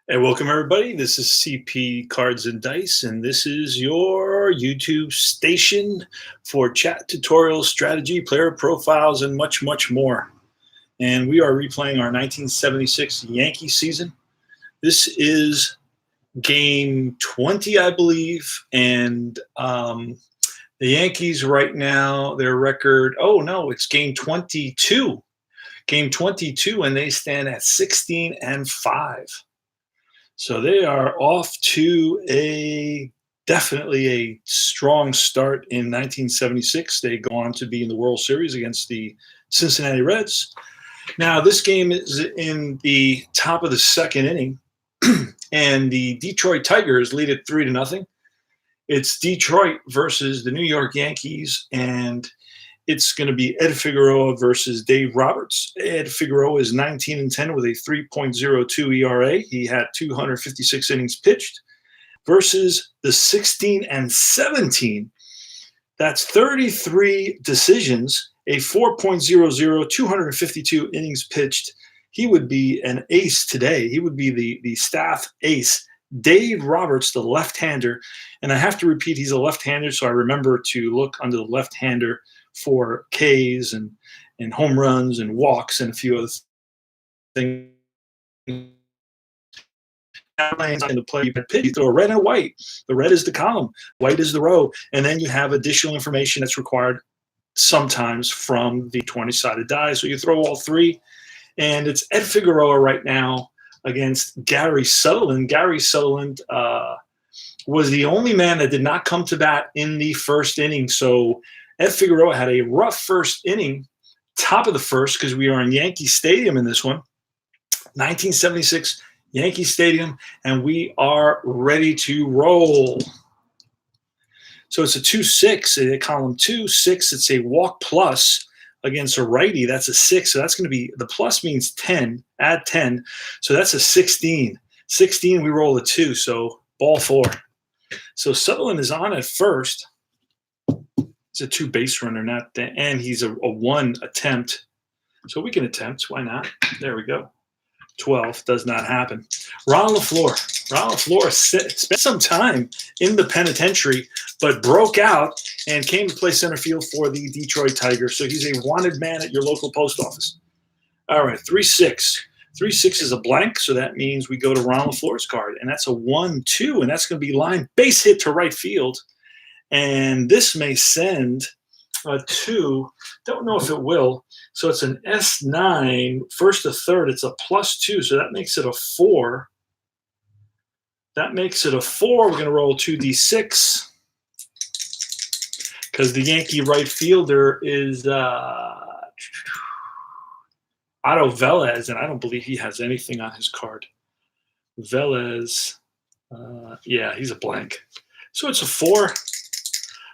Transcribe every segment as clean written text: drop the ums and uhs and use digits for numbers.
And welcome, everybody. This is CP Cards and Dice, and this is your YouTube station for chat tutorials, strategy, player profiles, and much, much more. And we are replaying our 1976 Yankee season. This is game 20, I believe, and the Yankees right now, their record, oh no, it's game 22. Game 22, and they stand at 16-5. So they are off to definitely a strong start in 1976. They go on to be in the World Series against the Cincinnati Reds. Now, this game is in the top of the second inning, and the Detroit Tigers lead it 3-0. It's Detroit versus the New York Yankees, and it's going to be Ed Figueroa versus Dave Roberts. Ed Figueroa is 19-10 with a 3.02 ERA. He had 256 innings pitched versus the 16-17. That's 33 decisions, a 4.00, 252 innings pitched. He would be an ace today. He would be the staff ace. Dave Roberts, the left-hander. And I have to repeat, he's a left-hander, so I remember to look under the left-hander for Ks and home runs and walks and a few other things. In the play, you throw a red and a white. The red is the column, white is the row, and then you have additional information that's required sometimes from the 20-sided die. So you throw all three, and it's Ed Figueroa right now against Gary Sutherland. Gary Sutherland was the only man that did not come to bat in the first inning. So Ed Figueroa had a rough first inning, top of the first, because we are in Yankee Stadium in this one, 1976 Yankee Stadium, and we are ready to roll. So it's a 2-6, column 2-6. It's a walk plus against a righty. That's a 6, so that's going to be, the plus means 10, add 10, so that's a 16. 16, we roll a 2, so ball 4. So Sutherland is on at first. He's a 2 base runner, and he's a 1 attempt. So we can attempt. Why not? There we go. 12 does not happen. Ron LaFleur spent some time in the penitentiary, but broke out and came to play center field for the Detroit Tigers. So he's a wanted man at your local post office. All right, 3-6. 3-6 is a blank, so that means we go to Ron LaFleur's card, and that's a 1-2, and that's going to be line base hit to right field. And this may send a 2. Don't know if it will. So it's an S9, first to third. It's a +2, so that makes it a 4. That makes it a 4. We're going to roll 2d6 because the Yankee right fielder is Otto Velez, and I don't believe he has anything on his card. Velez, yeah, he's a blank. So it's a 4.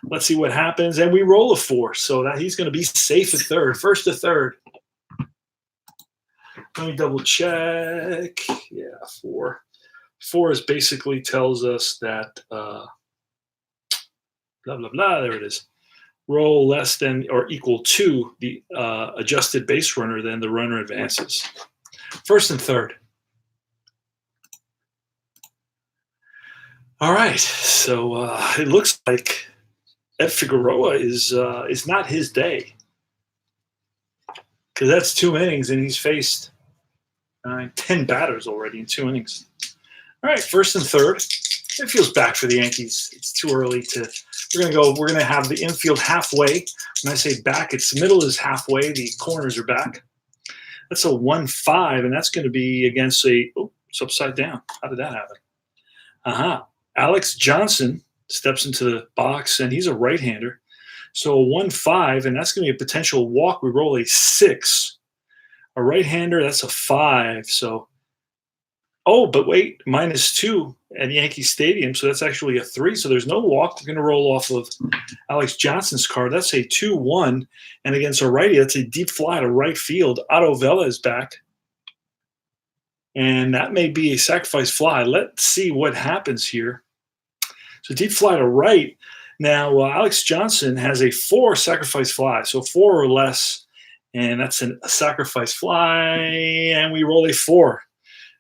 Let's see what happens, and we roll a 4, so that he's going to be safe at third, first to third. Let me double check. Yeah, 4. 4 is basically tells us that blah blah blah. There it is. Roll less than or equal to the adjusted base runner, then the runner advances. First and third. All right, so it looks like Ed Figueroa is not his day because that's 2 innings and he's faced 10 batters already in 2 innings. All right, first and third. It feels back for the Yankees. It's too early to. We're gonna have the infield halfway. When I say back, its middle is halfway. The corners are back. That's a 1-5, and that's going to be against a. Oh, it's upside down. How did that happen? Alex Johnson steps into the box, and he's a right-hander. So a 1-5, and that's going to be a potential walk. We roll a 6. A right-hander, that's a 5. So, oh, but wait, -2 at Yankee Stadium. So that's actually a 3. So there's no walk. We're going to roll off of Alex Johnson's card. That's a 2-1. And against a righty, that's a deep fly to right field. Otto Vela is back. And that may be a sacrifice fly. Let's see what happens here. So deep fly to right. Now, Alex Johnson has a 4 sacrifice fly, so 4 or less. And that's a sacrifice fly. And we roll a 4.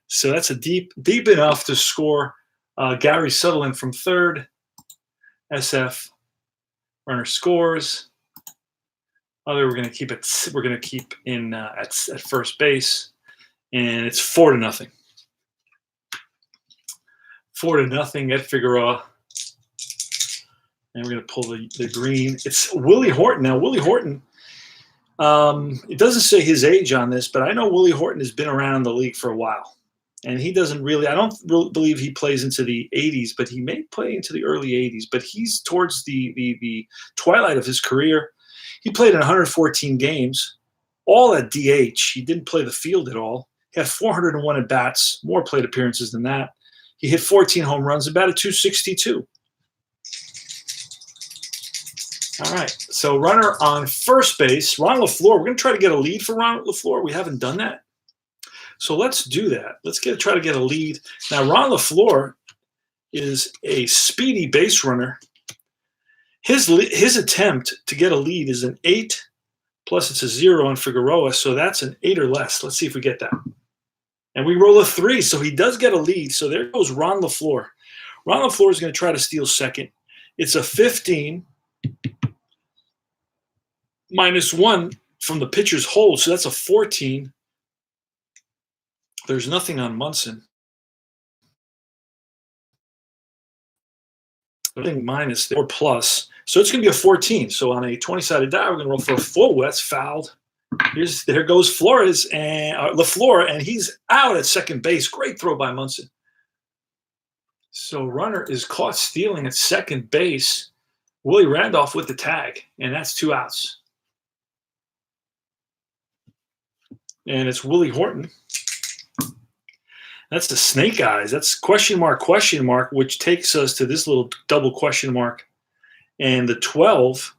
So that's a deep enough to score Gary Sutherland from third. SF runner scores. Other, we're going to keep it. We're going to keep in at first base, and it's 4-0. 4-0. Ed Figueroa, and we're going to pull the green. It's Willie Horton now. Willie Horton. It doesn't say his age on this, but I know Willie Horton has been around the league for a while. And he doesn't really, I don't really believe he plays into the 80s, but he may play into the early 80s. But he's towards the twilight of his career. He played in 114 games, all at DH. He didn't play the field at all. He had 401 at-bats, more plate appearances than that. He hit 14 home runs, about a 262. All right, so runner on first base, Ron LaFleur. We're going to try to get a lead for Ron LaFleur. We haven't done that. So let's do that. Let's try to get a lead. Now, Ron LaFleur is a speedy base runner. His attempt to get a lead is an 8, plus it's a 0 on Figueroa, so that's an 8 or less. Let's see if we get that. And we roll a 3, so he does get a lead. So there goes Ron LaFleur. Ron LaFleur is going to try to steal second. It's a 15 -1 from the pitcher's hold, so that's a 14. There's nothing on Munson. Nothing minus or plus. So it's going to be a 14. So on a 20-sided die, we're going to roll for a full. That's fouled. There goes Flores and LaFleur, and he's out at second base. Great throw by Munson. So runner is caught stealing at second base. Willie Randolph with the tag, and that's 2 outs. And it's Willie Horton. That's the snake eyes. That's question mark, which takes us to this little double question mark. And the 12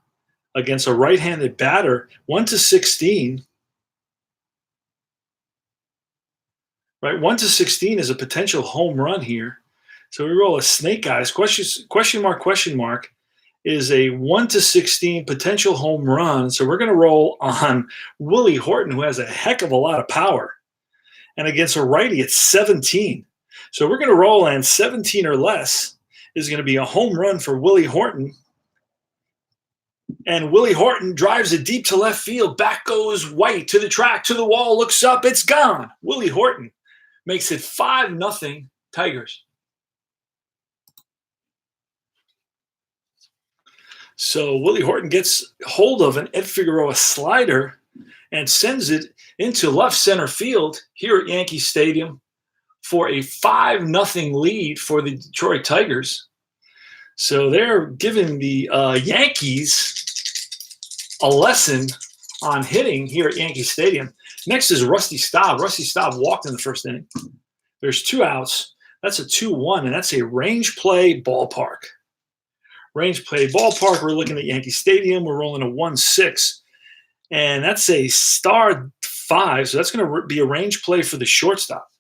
against a right-handed batter, 1-16. Right, 1-16 is a potential home run here. So we roll a snake eyes. Question mark is a 1-16 potential home run. So we're going to roll on Willie Horton, who has a heck of a lot of power. And against a righty, it's 17. So we're going to roll, and 17 or less is going to be a home run for Willie Horton. And Willie Horton drives it deep to left field. Back goes White to the track, to the wall, looks up, it's gone. Willie Horton makes it 5-0 Tigers. So Willie Horton gets hold of an Ed Figueroa slider and sends it into left center field here at Yankee Stadium for a 5-0 lead for the Detroit Tigers. So they're giving the Yankees a lesson on hitting here at Yankee Stadium. Next is Rusty Staub. Rusty Staub walked in the first inning. There's 2 outs. That's a 2-1, and that's a range play ballpark. Range play ballpark. We're looking at Yankee Stadium. We're rolling a 1-6. And that's a star 5, so that's going to be a range play for the shortstop.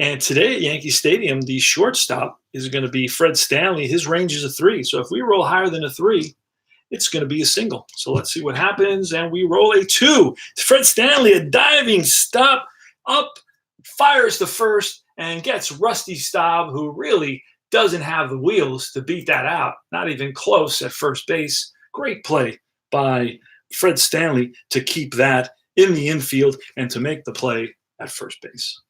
And today at Yankee Stadium, the shortstop is going to be Fred Stanley. His range is a 3. So if we roll higher than a 3, it's going to be a single. So let's see what happens. And we roll a 2. Fred Stanley, a diving stop up, fires to first, and gets Rusty Staub, who really doesn't have the wheels to beat that out. Not even close at first base. Great play by Fred Stanley to keep that in the infield and to make the play at first base.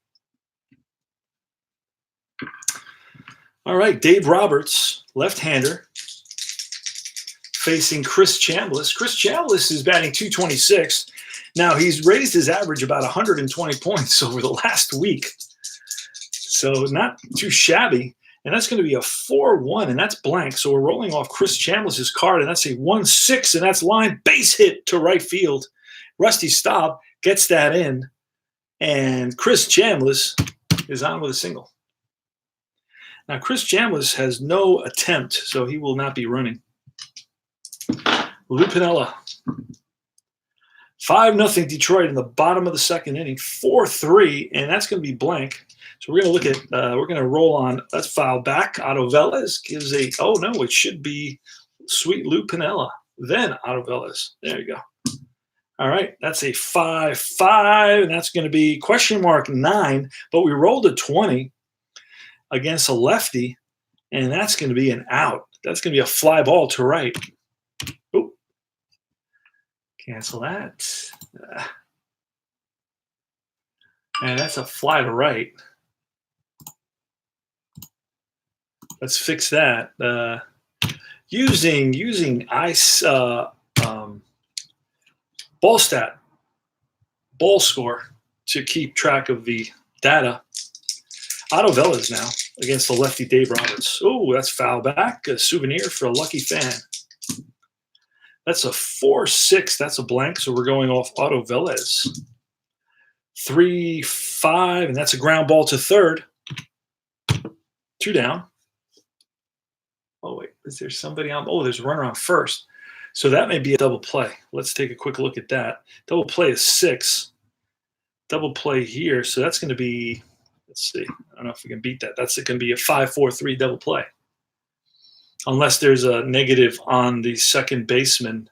All right, Dave Roberts, left-hander, facing Chris Chambliss. Chris Chambliss is batting .226. Now, he's raised his average about 120 points over the last week. So not too shabby. And that's going to be a 4-1, and that's blank. So we're rolling off Chris Chambliss's card, and that's a 1-6, and that's line base hit to right field. Rusty Staub gets that in, and Chris Chambliss is on with a single. Now, Chris Chambliss has no attempt, so he will not be running. Lou Piniella. 5-0 Detroit in the bottom of the second inning. 4-3, and that's going to be blank. So we're going to look at, we're going to roll on, let's foul back. Otto Velez gives a, oh no, it should be sweet Lou Piniella. Then Otto Velez. There you go. All right, that's a 5-5, and that's going to be question mark 9, but we rolled a 20 against a lefty, and that's going to be an out. That's going to be a fly ball to right. Oop. Cancel that. And that's a fly to right. Let's fix that. Using ice ball stat, ball score to keep track of the data. Otto Velez now against the lefty Dave Roberts. Oh, that's foul back. A souvenir for a lucky fan. That's a 4-6. That's a blank. So we're going off Otto Velez. 3-5, and that's a ground ball to third. 2 down. Oh, wait, is there somebody on? Oh, there's a runner on first. So that may be a double play. Let's take a quick look at that. Double play is 6. Double play here. So that's going to be, let's see. I don't know if we can beat that. That's going to be a 5-4-3 double play. Unless there's a negative on the second baseman.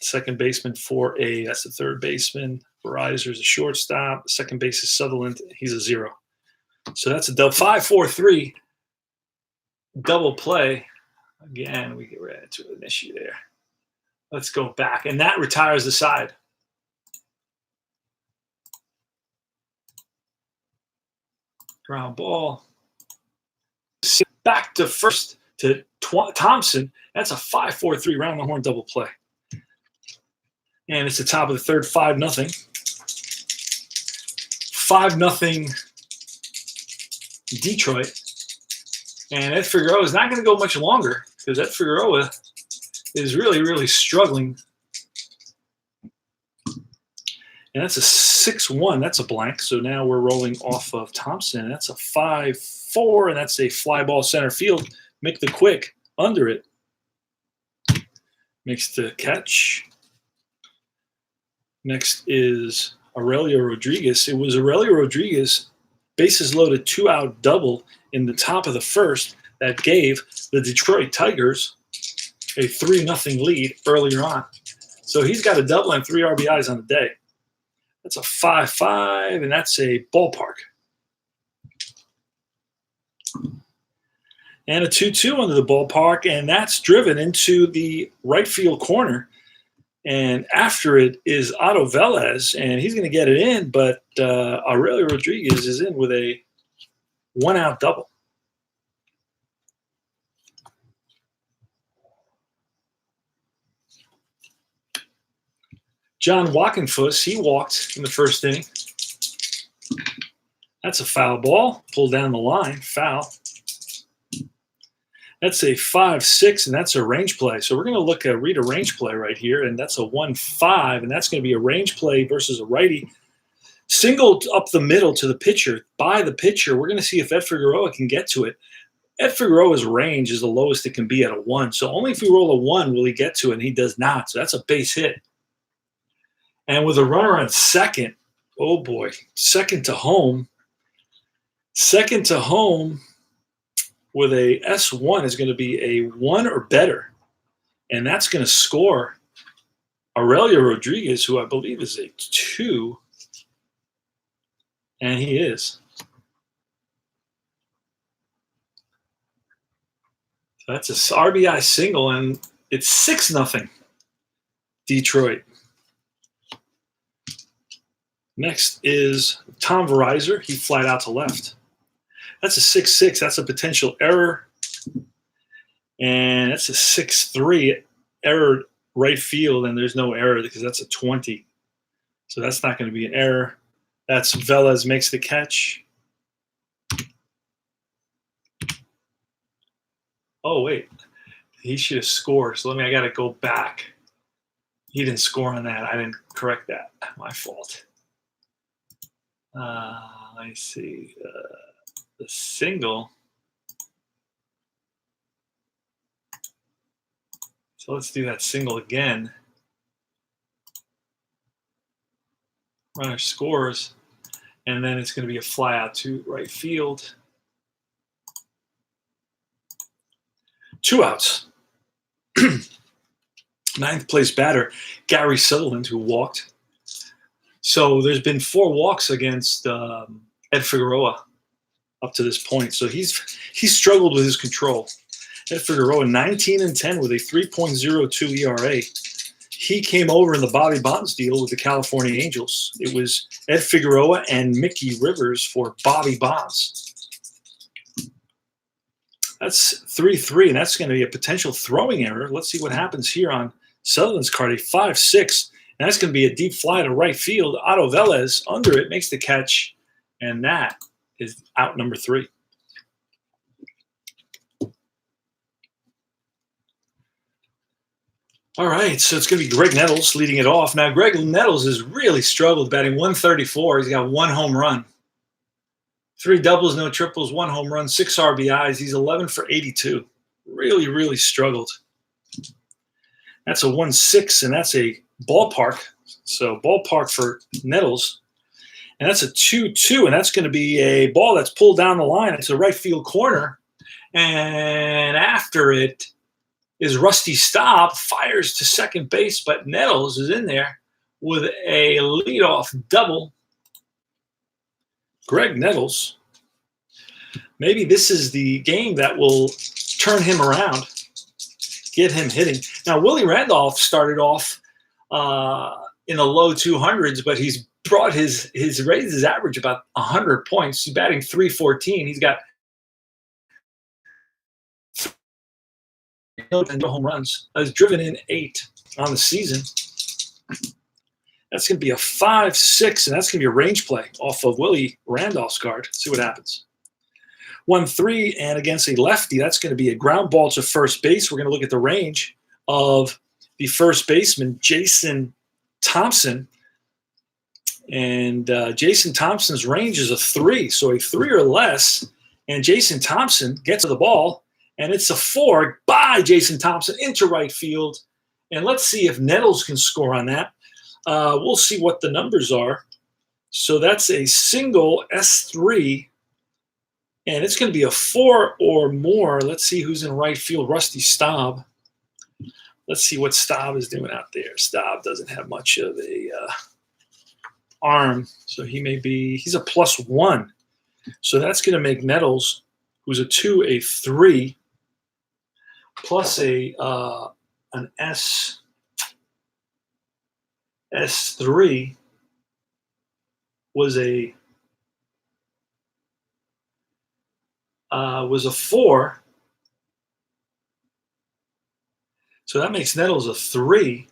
Second baseman for a, that's the third baseman. Verizer's a shortstop. Second base is Sutherland. He's a 0. So that's a double 5-4-3 double play. Again, we get right into an issue there. Let's go back. And that retires the side. Ground ball. Back to first to Thompson. That's a 5-4-3 round the horn double play. And it's the top of the third, 5-0. 5-0 Detroit. And Ed Figueroa is not going to go much longer because Ed Figueroa is really, really struggling. And that's a 6-1. That's a blank. So now we're rolling off of Thompson. That's a 5-4, and that's a fly ball center field. Make the quick under it. Makes the catch. Next is Aurelio Rodriguez. It was Aurelio Rodriguez, bases loaded, 2-out double in the top of the first that gave the Detroit Tigers a 3-0 lead earlier on. So he's got a double and 3 RBIs on the day. That's a 5-5, and that's a ballpark. And a 2-2 under the ballpark, and that's driven into the right field corner. And after it is Otto Velez, and he's going to get it in, but Aurelio Rodriguez is in with a 1-out double. John Walkenfuss, he walked in the first inning. That's a foul ball. Pulled down the line. Foul. That's a 5-6, and that's a range play. So we're going to read a range play right here, and that's a 1-5, and that's going to be a range play versus a righty. Singled up the middle to the pitcher. By the pitcher, we're going to see if Ed Figueroa can get to it. Ed Figueroa's range is the lowest it can be at a 1. So only if we roll a 1 will he get to it, and he does not. So that's a base hit. And with a runner on second, oh boy, second to home with a S1 is going to be a 1 or better. And that's going to score Aurelio Rodriguez, who I believe is a 2. And he is. So that's a RBI single, and it's 6-0 Detroit. Next is Tom Verizor. He flied out to left. That's a 6-6. That's a potential error. And that's a 6-3 error right field, and there's no error because that's a 20. So that's not going to be an error. That's Velez makes the catch. Oh, wait. He should have scored. So I got to go back. He didn't score on that. I didn't correct that. My fault. Let me see. The single. So let's do that single again. Runner scores, and then it's going to be a fly out to right field. 2 outs. Ninth place batter, Gary Sutherland, who walked. So there's been 4 walks against Ed Figueroa up to this point. So he's struggled with his control. Ed Figueroa, 19-10 with a 3.02 ERA. He came over in the Bobby Bonds deal with the California Angels. It was Ed Figueroa and Mickey Rivers for Bobby Bonds. That's 3-3, and that's going to be a potential throwing error. Let's see what happens here on Sutherland's card. A 5-6, and that's going to be a deep fly to right field. Otto Velez under it makes the catch, and that is out number 3. All right, so it's going to be Greg Nettles leading it off. Now, Greg Nettles has really struggled, batting 134. He's got 1 home run, 3 doubles, no triples, 1 home run, 6 RBIs. He's 11 for 82. Really, really struggled. That's a 1-6, and that's a ballpark. So ballpark for Nettles. And that's a 2-2, and that's going to be a ball that's pulled down the line. It's a right field corner. And after it is Rusty Staub, fires to second base, but Nettles is in there with a leadoff double. Greg Nettles. Maybe this is the game that will turn him around, get him hitting. Now, Willie Randolph started off in the low 200s, but he's brought raised his average about 100 points. He's batting .314. He's got no home runs. Has driven in 8 on the season. That's going to be a 5-6, and that's going to be a range play off of Willie Randolph's card. See what happens. 1-3, and against a lefty, that's going to be a ground ball to first base. We're going to look at the range of the first baseman, Jason Thompson. And Jason Thompson's range is a 3, so a 3 or less. And Jason Thompson gets to the ball, and it's a 4 by Jason Thompson into right field. And let's see if Nettles can score on that. We'll see what the numbers are. So that's a single S3, and it's going to be a 4 or more. Let's see who's in right field. Rusty Staub. Let's see what Staub is doing out there. Staub doesn't have much of a arm, so he's a +1. So that's going to make Nettles, who's a 2, a 3, plus an S3 was a 4. So that makes Nettles a 3.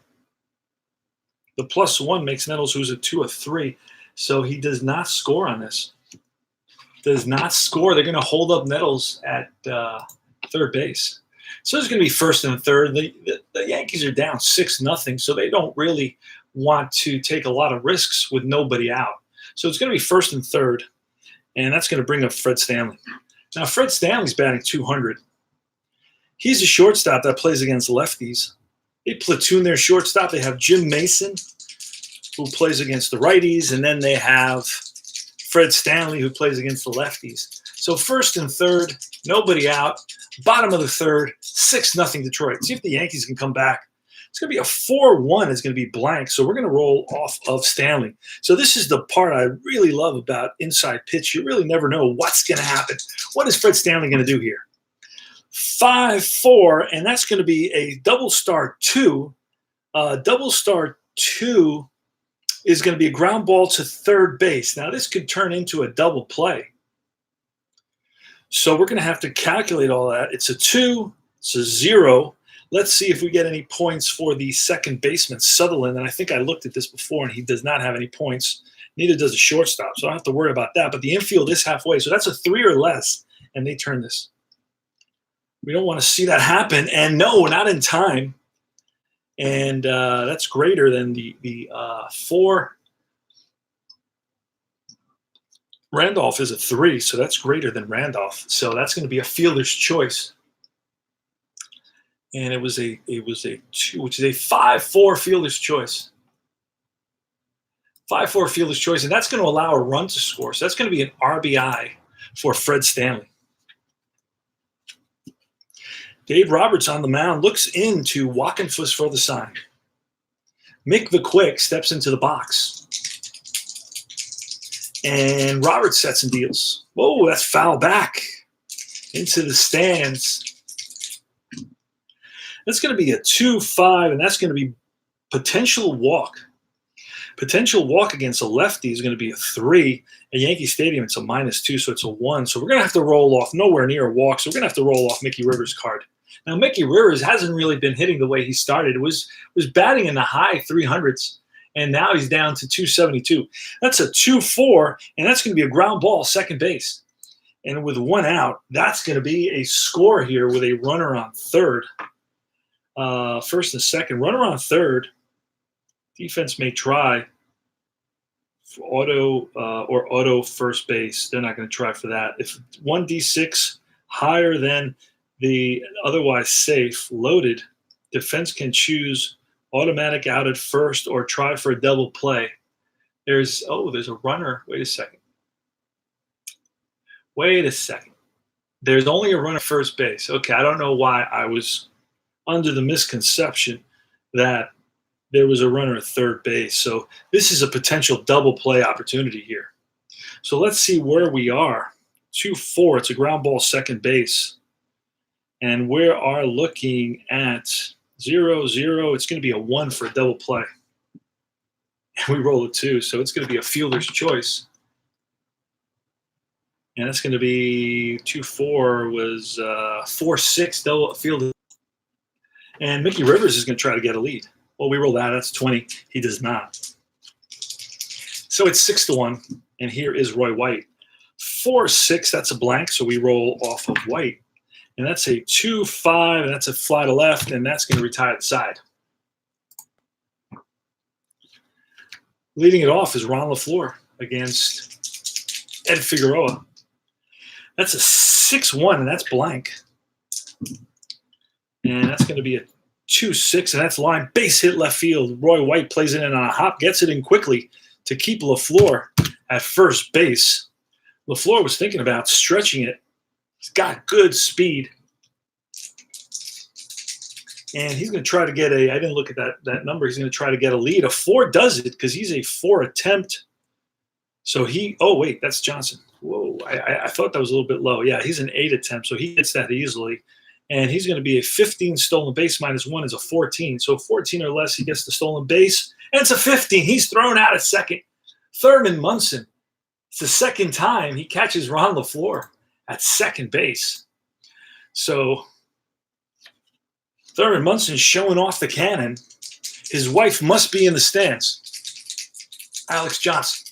The +1 makes Nettles, who's a 2, a 3. So he does not score on this. Does not score. They're going to hold up Nettles at third base. So it's going to be first and third. The Yankees are down 6-0, so they don't really want to take a lot of risks with nobody out. So it's going to be first and third, and that's going to bring up Fred Stanley. Now, Fred Stanley's batting 200. He's a shortstop that plays against lefties. They platoon their shortstop. They have Jim Mason, who plays against the righties, and then they have Fred Stanley, who plays against the lefties. So first and third, nobody out. Bottom of the third, 6-0 Detroit. See if the Yankees can come back. It's going to be a 4-1. It's going to be blank. So we're going to roll off of Stanley. So this is the part I really love about inside pitch. You really never know what's going to happen. What is Fred Stanley going to do here? 5-4, and that's going to be a double star 2. Double star 2 is going to be a ground ball to third base. Now, this could turn into a double play. So we're going to have to calculate all that. It's a 2, it's a 0. Let's see if we get any points for the second baseman, Sutherland. And I think I looked at this before, and he does not have any points. Neither does the shortstop, so I don't have to worry about that. But the infield is halfway, so that's a 3 or less, and they turn this. We don't want to see that happen, and no, not in time. And that's greater than the 4. Randolph is a 3, so that's greater than Randolph. So that's going to be a fielder's choice. And it was a 2, which is a 5-4 fielder's choice. 5-4 fielder's choice, and that's going to allow a run to score. So that's going to be an RBI for Fred Stanley. Dave Roberts on the mound looks into Walkenfuss for the sign. Mick the Quick steps into the box. And Roberts sets and deals. Whoa, that's foul back into the stands. That's going to be a 2-5, and that's going to be potential walk. Potential walk against a lefty is going to be a 3. At Yankee Stadium, it's a -2, so it's a 1. So we're going to have to roll off, nowhere near a walk, so we're going to have to roll off Mickey Rivers' card. Now, Mickey Rivers hasn't really been hitting the way he started. It was batting in the high 300s, and now he's down to 272. That's a 2-4, and that's going to be a ground ball, second base. And with 1 out, that's going to be a score here with a runner on third. First and second. Runner on third. Defense may try for auto first base. They're not going to try for that. If 1d6 higher than the otherwise safe loaded, defense can choose automatic out at first or try for a double play. There's a runner. Wait a second. There's only a runner at first base. Okay, I don't know why I was under the misconception that there was a runner at third base. So this is a potential double play opportunity here. So let's see where we are. 2-4, it's a ground ball second base. And we are looking at 0-0. It's going to be a 1 for a double play. And we roll a 2, so it's going to be a fielder's choice. And that's going to be 2-4 was 4-6 double fielder. And Mickey Rivers is going to try to get a lead. Well, we roll that. That's 20. He does not. So it's 6-1. And here is Roy White. 4-6. That's a blank. So we roll off of White. And that's a 2-5. And that's a fly to left. And that's going to retire the side. Leading it off is Ron LaFleur against Ed Figueroa. That's a 6-1. And that's blank. And that's going to be a 2-6, and that's line base hit left field. Roy White plays it in on a hop, gets it in quickly to keep LaFleur at first base. LaFleur was thinking about stretching it. He's got good speed. And he's going to try to get I didn't look at that number. He's going to try to get a lead. A 4 does it because he's a 4 attempt. So wait, that's Johnson. Whoa, I thought that was a little bit low. Yeah, he's an 8 attempt, so he hits that easily. And he's going to be a 15 stolen base -1 is a 14. So 14 or less, he gets the stolen base. And it's a 15. He's thrown out at second. Thurman Munson. It's the second time he catches Ron LaFleur at second base. So Thurman Munson showing off the cannon. His wife must be in the stands. Alex Johnson.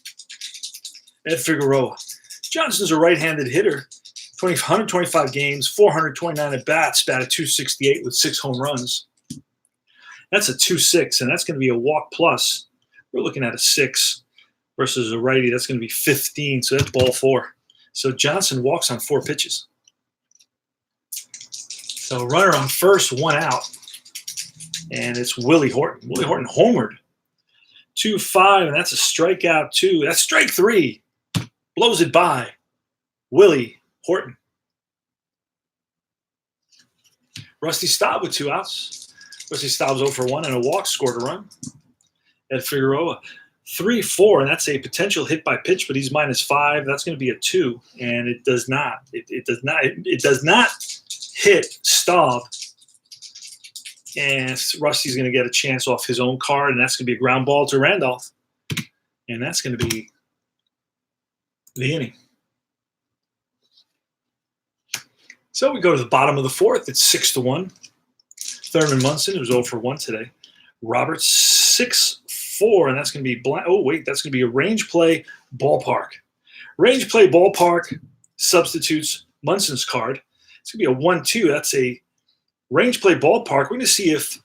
Ed Figueroa. Johnson's a right-handed hitter. 125 games, 429 at bats, batted .268 with 6 home runs. That's a 2-6, and that's going to be a walk plus. We're looking at a 6 versus a righty. That's going to be 15, so that's ball 4. So Johnson walks on 4 pitches. So runner on first, 1 out, and it's Willie Horton. Willie Horton homered. 2-5, and that's a strikeout 2. That's strike 3. Blows it by. Willie Horton. Rusty Staub with 2 outs. Rusty Staub's 0 for 1 and a walk, scored a run. Ed Figueroa, 3-4, and that's a potential hit by pitch, but he's -5. That's going to be a 2, and it does not. It does not hit Staub. And Rusty's going to get a chance off his own card, and that's going to be a ground ball to Randolph. And that's going to be the inning. So we go to the bottom of the fourth. It's 6-1. Thurman Munson, who's 0 for 1 today. Roberts, 6-4, and that's going to be blank. Oh, wait, that's going to be a range play ballpark. Range play ballpark substitutes Munson's card. It's going to be a 1-2. That's a range play ballpark. We're going to see if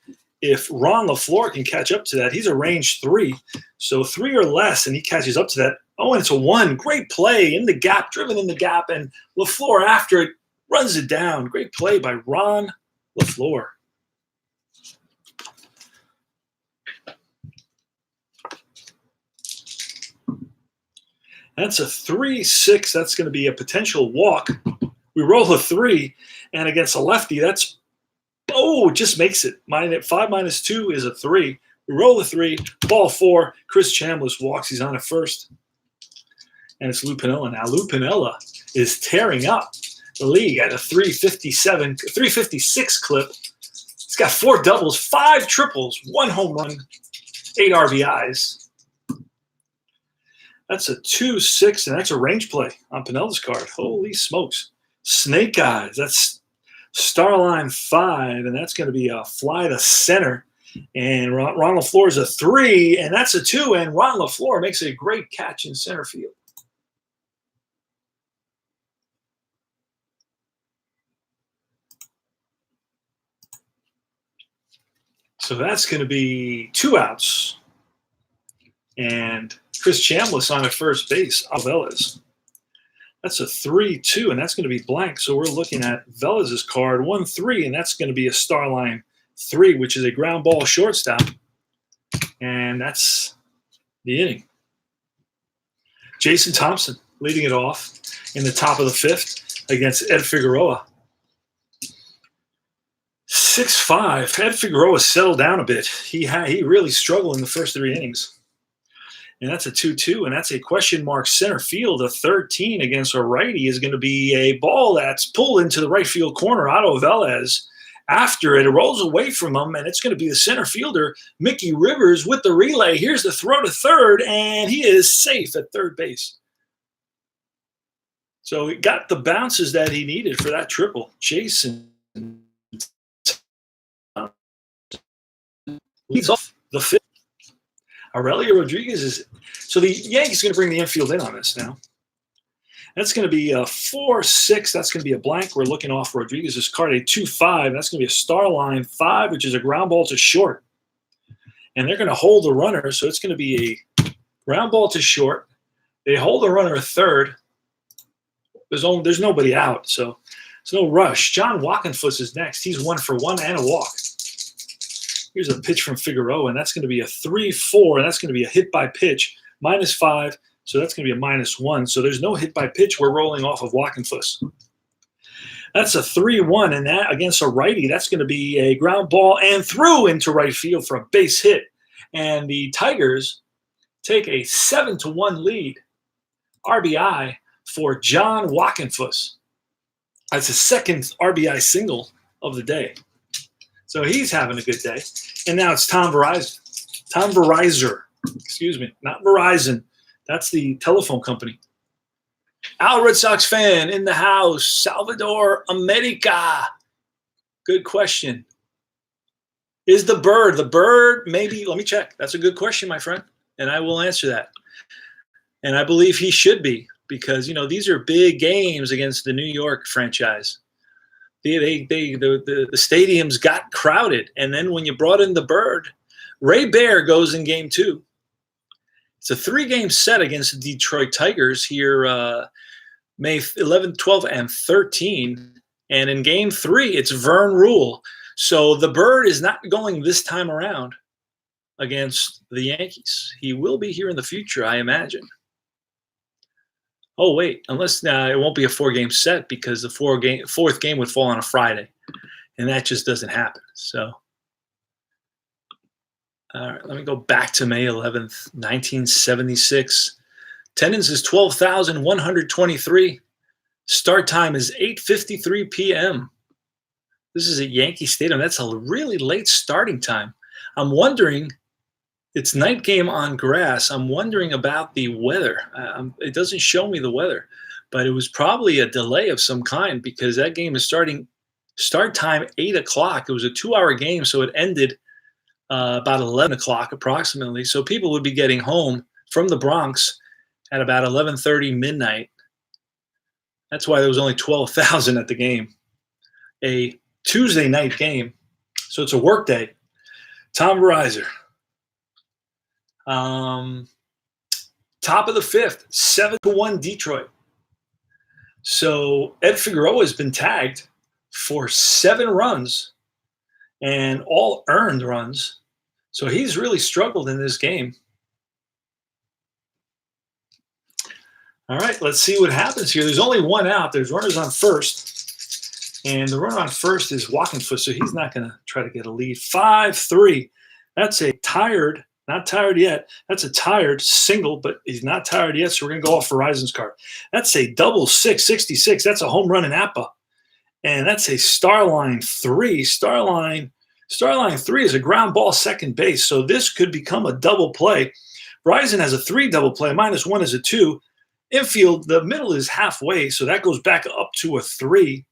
Ron LaFleur can catch up to that. He's a range 3, so 3 or less, and he catches up to that. Oh, and it's a 1. Great play in the gap, driven in the gap, and LaFleur after it runs it down. Great play by Ron LaFleur. That's a 3-6. That's going to be a potential walk. We roll a 3, and against a lefty, that's it just makes it. 5 minus 2 is a 3. We roll the 3, ball 4. Chris Chambliss walks. He's on at first, and it's Lou Piniella. Now Lou Piniella is tearing up the league at a 356 clip. He's got 4 doubles, 5 triples, 1 home run, 8 RBIs. That's a 2-6, and that's a range play on Pinella's card. Holy smokes. Snake Eyes. That's Starline 5, and that's going to be a fly to center. And Ron LaFleur is a 3, and that's a 2, and Ron LaFleur makes a great catch in center field. So that's going to be 2 outs. And Chris Chambliss on at first base. Velez. That's a 3-2, and that's going to be blank. So we're looking at Velez's card, 1-3, and that's going to be a Starline 3, which is a ground ball shortstop. And that's the inning. Jason Thompson leading it off in the top of the 5th against Ed Figueroa. 6-5. Ed Figueroa settled down a bit. He really struggled in the first 3 innings. And that's a 2-2, and that's a question mark center field. A 13 against a righty is going to be a ball that's pulled into the right field corner. Otto Velez, after it rolls away from him, and it's going to be the center fielder, Mickey Rivers, with the relay. Here's the throw to third, and he is safe at third base. So he got the bounces that he needed for that triple. Jason leads off the 5th. Aurelio Rodriguez is – so the Yankees are going to bring the infield in on this now. That's going to be a 4-6. That's going to be a blank. We're looking off Rodriguez's card, a 2-5. That's going to be a Starline 5, which is a ground ball to short. And they're going to hold the runner, so it's going to be a ground ball to short. They hold the runner at third. There's nobody out, so there's no rush. John Walkenfuss is next. He's 1 for 1 and a walk. Here's a pitch from Figueroa, and that's going to be a 3-4, and that's going to be a hit by pitch, -5, so that's going to be a -1. So there's no hit by pitch. We're rolling off of Walkenfuss. That's a 3-1, and that against a righty, that's going to be a ground ball and through into right field for a base hit. And the Tigers take a 7-1 lead. RBI for John Walkenfuss. That's his 2nd RBI single of the day. So he's having a good day. And now it's Tom Verizon. Excuse me, not Verizon. That's the telephone company. Al Red Sox fan in the house. Salvador America. Good question. Is the bird maybe? Let me check. That's a good question, my friend. And I will answer that. And I believe he should be because, these are big games against the New York franchise. The stadiums got crowded, and then when you brought in the bird, Ray Bear goes in game 2. It's a 3-game set against the Detroit Tigers here, May 11, 12, and 13. And in game 3, it's Vern Rule. So the bird is not going this time around against the Yankees. He will be here in the future, I imagine. Oh, wait, unless it won't be a 4-game set because the 4th game would fall on a Friday, and that just doesn't happen. So, all right, let me go back to May 11th, 1976. Attendance is 12,123. Start time is 8:53 p.m. This is at Yankee Stadium. That's a really late starting time. I'm wondering, it's night game on grass. I'm wondering about the weather. It doesn't show me the weather, but it was probably a delay of some kind because that game is start time 8 o'clock. It was a 2-hour game, so it ended about 11 o'clock approximately. So people would be getting home from the Bronx at about 11:30 midnight. That's why there was only 12,000 at the game. A Tuesday night game, so it's a work day. Tom Verizon. Top of the fifth, 7-1 Detroit. So Ed Figueroa has been tagged for 7 runs and all earned runs. So he's really struggled in this game. All right, let's see what happens here. There's only one out. There's runners on first. And the runner on first is Walkenfoot, so he's not going to try to get a lead. 5-3. That's a tired, not tired yet. That's a tired single, but he's not tired yet, so we're going to go off Verizon's card. That's a double 666. That's a home run in Appa. And that's a Starline 3. Starline 3 is a ground ball second base, so this could become a double play. Verizon has a 3 double play. -1 is a 2. Infield, the middle is halfway, so that goes back up to a 3.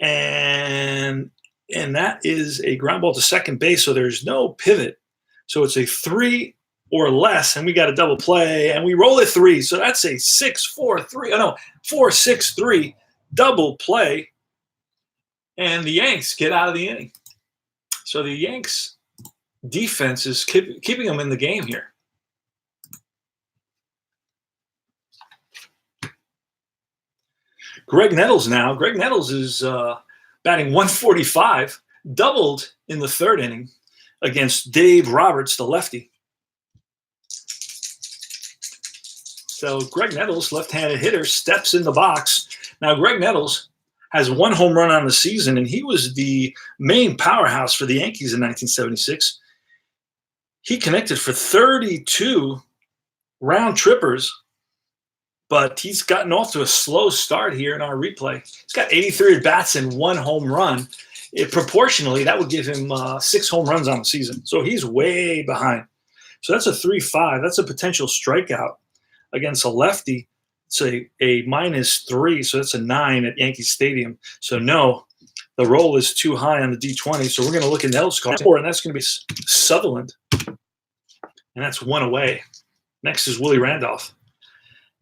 And that is a ground ball to second base, so there's no pivot. So it's a 3 or less, and we got a double play, and we roll a 3. So that's a 6-4-3. Oh, no, 4-6-3 double play, and the Yanks get out of the inning. So the Yanks defense is keeping them in the game here. Greg Nettles now. Greg Nettles is batting 145, doubled in the 3rd inning against Dave Roberts, the lefty. So Greg Nettles, left-handed hitter, steps in the box. Now Greg Nettles has 1 home run on the season, and he was the main powerhouse for the Yankees in 1976. He connected for 32 round trippers, but he's gotten off to a slow start here in our replay. He's got 83 at-bats and 1 home run. Proportionally, that would give him 6 home runs on the season. So he's way behind. So that's a 3-5. That's a potential strikeout against a lefty. It's a -3, so that's a 9 at Yankee Stadium. So no, the roll is too high on the D20. So we're going to look at Nettles' card, and that's going to be Sutherland. And that's 1 away. Next is Willie Randolph.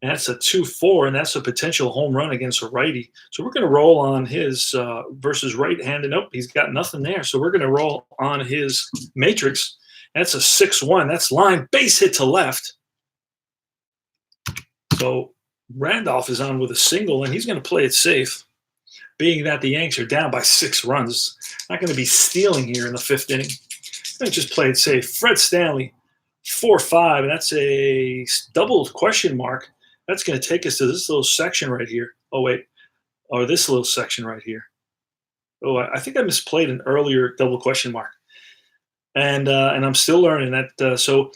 And that's a 2-4, and that's a potential home run against a righty. So we're going to roll on his versus right-handed. Nope, he's got nothing there. So we're going to roll on his matrix. That's a 6-1. That's line base hit to left. So Randolph is on with a single, and he's going to play it safe, being that the Yanks are down by 6 runs. Not going to be stealing here in the 5th inning. Going to just play it safe. Fred Stanley, 4-5, and that's a double question mark. That's going to take us to this little section right here. Oh, wait. Or this little section right here. Oh, I think I misplayed an earlier double question mark. And I'm still learning that. So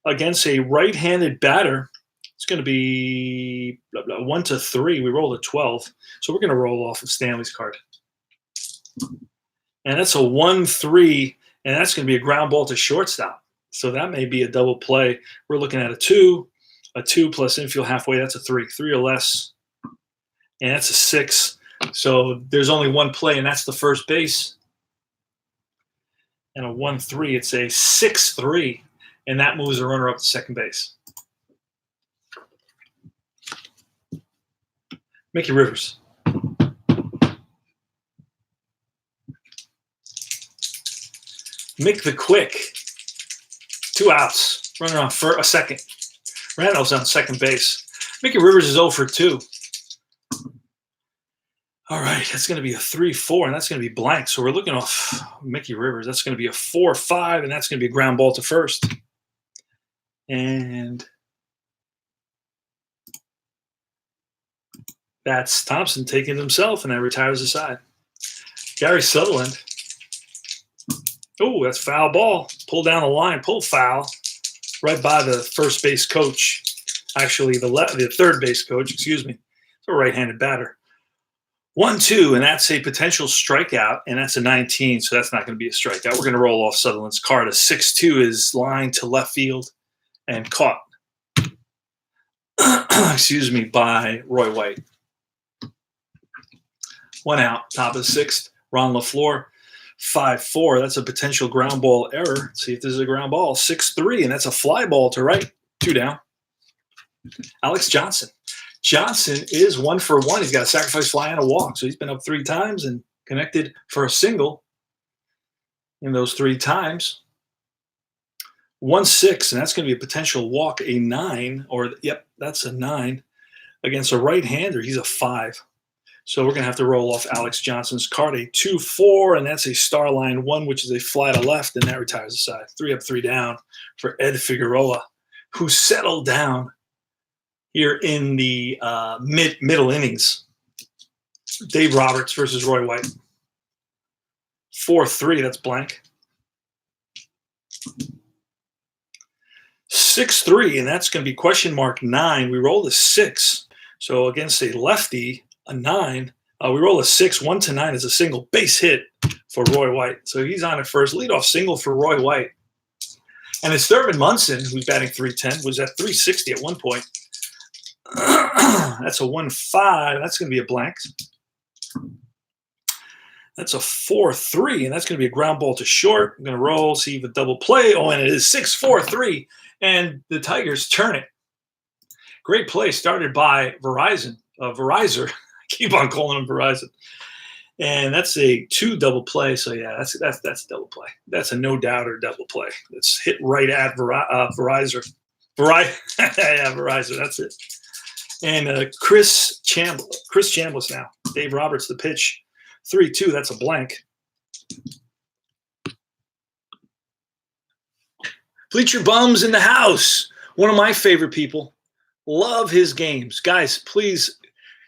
against a right-handed batter, it's going to be 1-3. We rolled a 12. So we're going to roll off of Stanley's card. And that's a 1-3, and that's going to be a ground ball to shortstop. So that may be a double play. We're looking at a 2 plus infield halfway. That's a 3 or less. And that's a 6. So there's only 1 play, and that's the first base. And a 1-3, it's a 6-3, and that moves the runner up to second base. Mickey Rivers. Mick the Quick. 2 outs. Runner on for a second. Randall's on second base. Mickey Rivers is 0 for 2. All right, that's going to be a 3-4, and that's going to be blank. So we're looking off Mickey Rivers. That's going to be a 4-5, and that's going to be a ground ball to first. And that's Thompson taking it himself, and that retires the side. Gary Sutherland. Oh, that's foul ball. Pull down the line, pull foul. Right by the first base coach. Actually, the third base coach, excuse me. It's a right-handed batter. 1-2, and that's a potential strikeout, and that's a 19, so that's not going to be a strikeout. We're going to roll off Sutherland's card. A 6-2 is lined to left field and caught, excuse me, by Roy White. 1 out, top of the 6th. Ron LaFleur, 5-4. That's a potential ground ball error. Let's see if this is a ground ball. 6-3, and that's a fly ball to right. 2 down. Alex Johnson. Johnson is 1 for 1. He's got a sacrifice fly and a walk. So he's been up 3 times and connected for a single in those 3 times. 1-6, and that's going to be a potential walk, a 9, or yep, that's a 9 against a right-hander. He's a 5. So we're going to have to roll off Alex Johnson's card, a 2-4, and that's a star line 1, which is a fly to left, and that retires the side. 3 up, 3 down for Ed Figueroa, who settled down here in the middle innings. Dave Roberts versus Roy White. 4-3, that's blank. 6-3, and that's going to be question mark 9. We rolled a 6. So against a lefty, a 9. We roll a 6. 1 to 9 is a single base hit for Roy White. So he's on at first. Leadoff single for Roy White. And it's Thurman Munson, who's batting .310, was at .360 at one point. That's a 1-5. That's going to be a blank. That's a 4-3, and that's going to be a ground ball to short. I'm going to roll, see if a double play. Oh, and it is 6-4-3, and the Tigers turn it. Great play started by Verizon. Verizon. I keep on calling him Verizon. And that's a 2 double play. So, yeah, that's a double play. That's a no-doubter double play. It's hit right at Verizon. Yeah, Verizon. That's it. And Chris Chambliss now. Dave Roberts, the pitch. 3-2. That's a blank. Bleacher Bums in the house. One of my favorite people. Love his games. Guys, please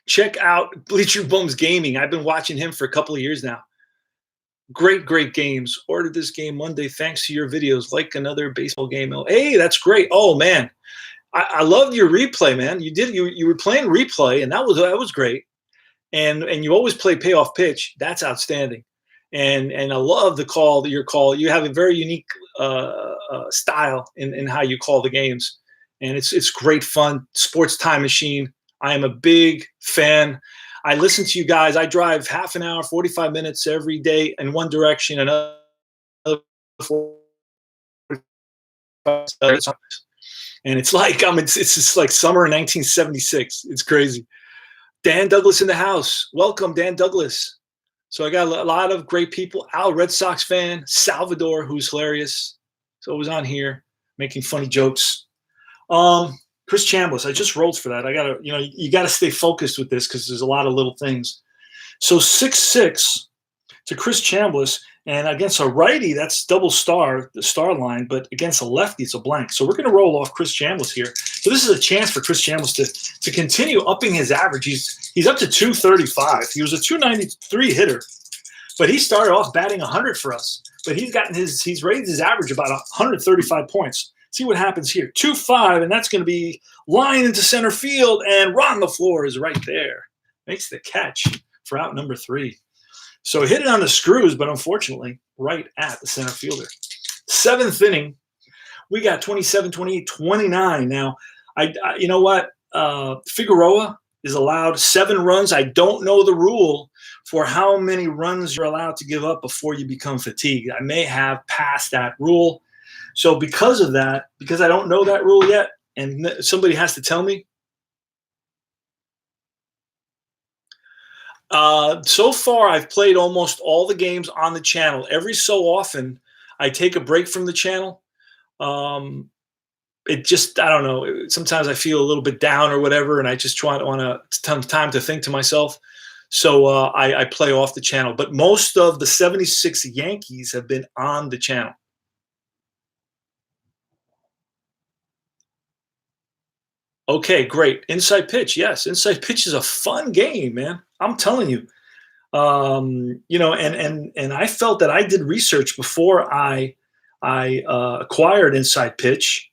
check out Bleacher Bums Gaming. I've been watching him for a couple of years now. Great, great games. Ordered this game Monday thanks to your videos. Like another baseball game. Hey, that's great. Oh, man. I loved your replay, man. You were playing replay, and that was great. And you always play payoff pitch. That's outstanding. And I love the call that your call. You have a very unique style in how you call the games, and it's great fun. Sports Time Machine. I am a big fan. I listen to you guys. I drive half an hour, 45 minutes every day in one direction, another 45 minutes. And it's like it's just like summer in 1976. It's crazy. Dan Douglas in the house. Welcome, Dan Douglas. So I got a lot of great people. Al, Red Sox fan. Salvador, who's hilarious. He's always on here making funny jokes. Chris Chambliss. I just rolled for that. You gotta stay focused with this because there's a lot of little things. So 6-6 to Chris Chambliss. And against a righty, that's double star, the star line. But against a lefty, it's a blank. So we're going to roll off Chris Chambliss here. So this is a chance for Chris Chambliss to continue upping his average. He's up to 235. He was a 293 hitter, but he started off batting 100 for us. But he's raised his average about 135 points. See what happens here. 2-5, and that's going to be line into center field. And Ron LaFleur is right there. Makes the catch for out number 3. So hit it on the screws, but unfortunately, right at the center fielder. 7th inning, we got 27, 28, 29. Now, you know what? Figueroa is allowed 7 runs. I don't know the rule for how many runs you're allowed to give up before you become fatigued. I may have passed that rule. So because of that, because I don't know that rule yet, and somebody has to tell me, so far, I've played almost all the games on the channel. Every so often, I take a break from the channel. I don't know. Sometimes I feel a little bit down or whatever, and I just want time to think to myself. So I play off the channel. But most of the 76 Yankees have been on the channel. Okay, great. Inside pitch. Yes, inside pitch is a fun game, man. I'm telling you. And I felt that I did research before I acquired inside pitch.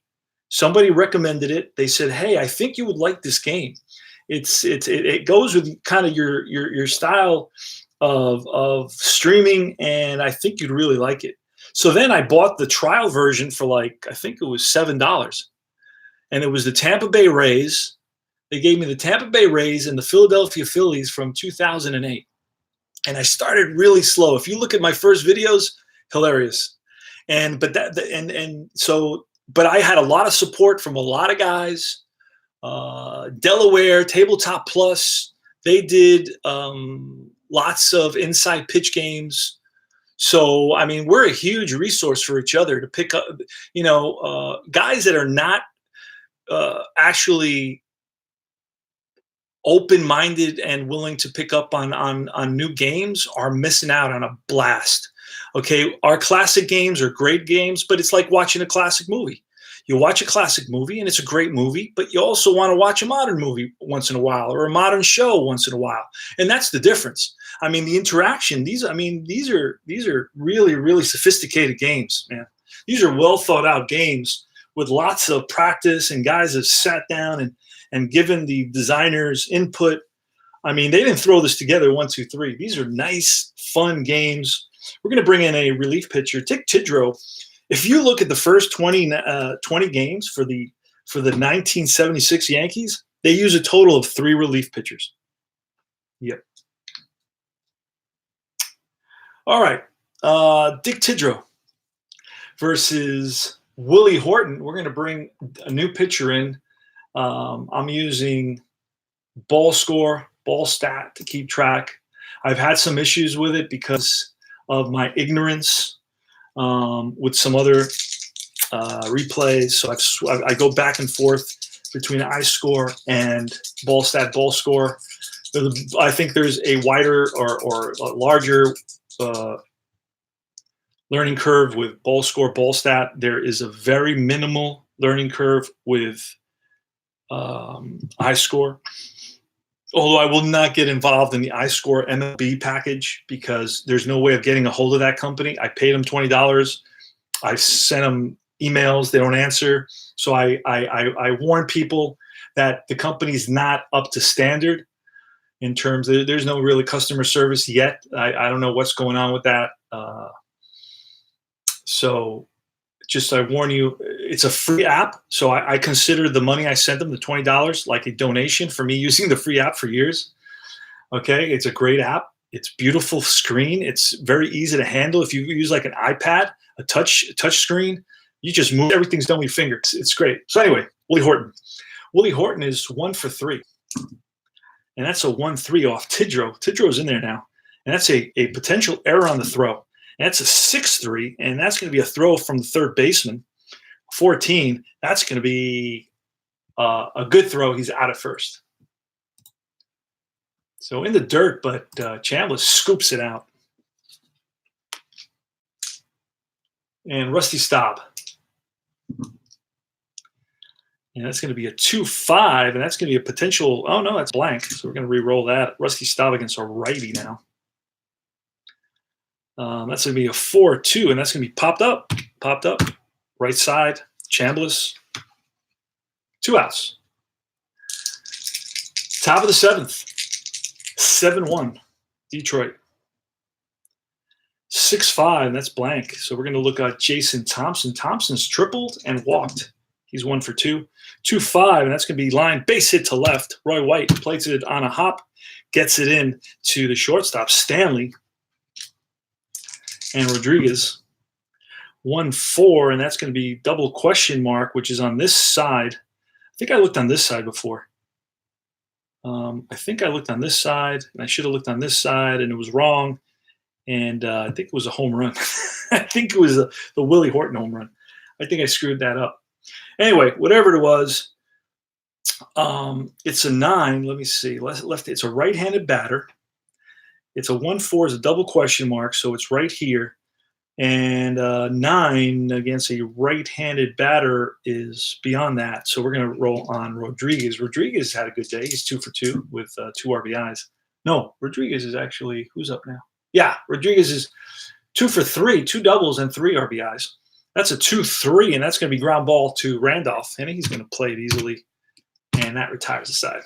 Somebody recommended it. They said, hey, I think you would like this game. it goes with kind of your style of streaming, and I think you'd really like it. So then I bought the trial version for like I think it was $7, and it was the Tampa Bay Rays. They gave me the Tampa Bay Rays and the Philadelphia Phillies from 2008, and I started really slow. If you look at my first videos, hilarious. And but that and so but I had a lot of support from a lot of guys. Delaware, Tabletop Plus, they did lots of inside pitch games. So, I mean, we're a huge resource for each other to pick up, guys that are not actually open-minded and willing to pick up on new games are missing out on a blast. Okay, our classic games are great games, but it's like watching a classic movie. You watch a classic movie and it's a great movie, but you also want to watch a modern movie once in a while or a modern show once in a while. And that's the difference. I mean, the interaction, these are really, really sophisticated games, man. These are well thought out games with lots of practice, and guys have sat down and given the designers input. I mean, they didn't throw this together 1, 2, 3. These are nice, fun games. We're going to bring in a relief pitcher, Dick Tidrow. If you look at the first 20 games for the 1976 Yankees, they use a total of 3 relief pitchers. Yep. All right. Dick Tidrow versus Willie Horton. We're going to bring a new pitcher in. I'm using ball score, ball stat to keep track. I've had some issues with it because of my ignorance with some other replays. So I go back and forth between iScore and ball stat, ball score. I think there's a wider or a larger learning curve with ball score, ball stat. There is a very minimal learning curve with iScore. Although I will not get involved in the iScore MLB package because there's no way of getting a hold of that company. I paid them $20. I sent them emails. They don't answer. So I warn people that the company's not up to standard in terms of there's no really customer service yet. I don't know what's going on with that. So just I warn you, it's a free app. So I consider the money I sent them, the $20, like a donation for me using the free app for years. Okay, it's a great app. It's beautiful screen. It's very easy to handle. If you use like an iPad, a touch screen, you just move. Everything's done with your fingers. It's great. So anyway, Willie Horton. Willie Horton is 1 for 3. And that's a 1-3 off Tidrow. Tidrow's in there now. And that's a potential error on the throw. And that's a 6-3, and that's going to be a throw from the third baseman. 14, that's going to be a good throw. He's out at first. So in the dirt, but Chambliss scoops it out. And Rusty Staub. And that's going to be a 2-5, and that's going to be a potential – oh, no, that's blank. So we're going to re-roll that. Rusty Staub against a righty now. That's going to be a 4-2, and that's going to be popped up, right side, Chambliss, 2 outs. Top of the 7th, 7-1, Detroit. 6-5, and that's blank. So we're going to look at Jason Thompson. Thompson's tripled and walked. He's 1 for 2. 2-5, and that's going to be line base hit to left. Roy White plays it on a hop, gets it in to the shortstop, Stanley. And Rodriguez, 1-4, and that's going to be double question mark, which is on this side. I think I looked on this side before. I think I looked on this side, and I should have looked on this side, and it was wrong. And I think it was a home run. I think it was the Willie Horton home run. I think I screwed that up. Anyway, whatever it was, it's a 9. Let me see. Left. It's a right-handed batter. It's a 1-4 is a double question mark, so it's right here. And 9 against a right-handed batter is beyond that. So we're going to roll on Rodriguez. Rodriguez had a good day. He's 2 for 2 with 2 RBIs. No, Rodriguez is actually – who's up now? Yeah, Rodriguez is 2 for 3, 2 doubles and 3 RBIs. That's a 2-3, and that's going to be ground ball to Randolph. And he's going to play it easily, and that retires the side.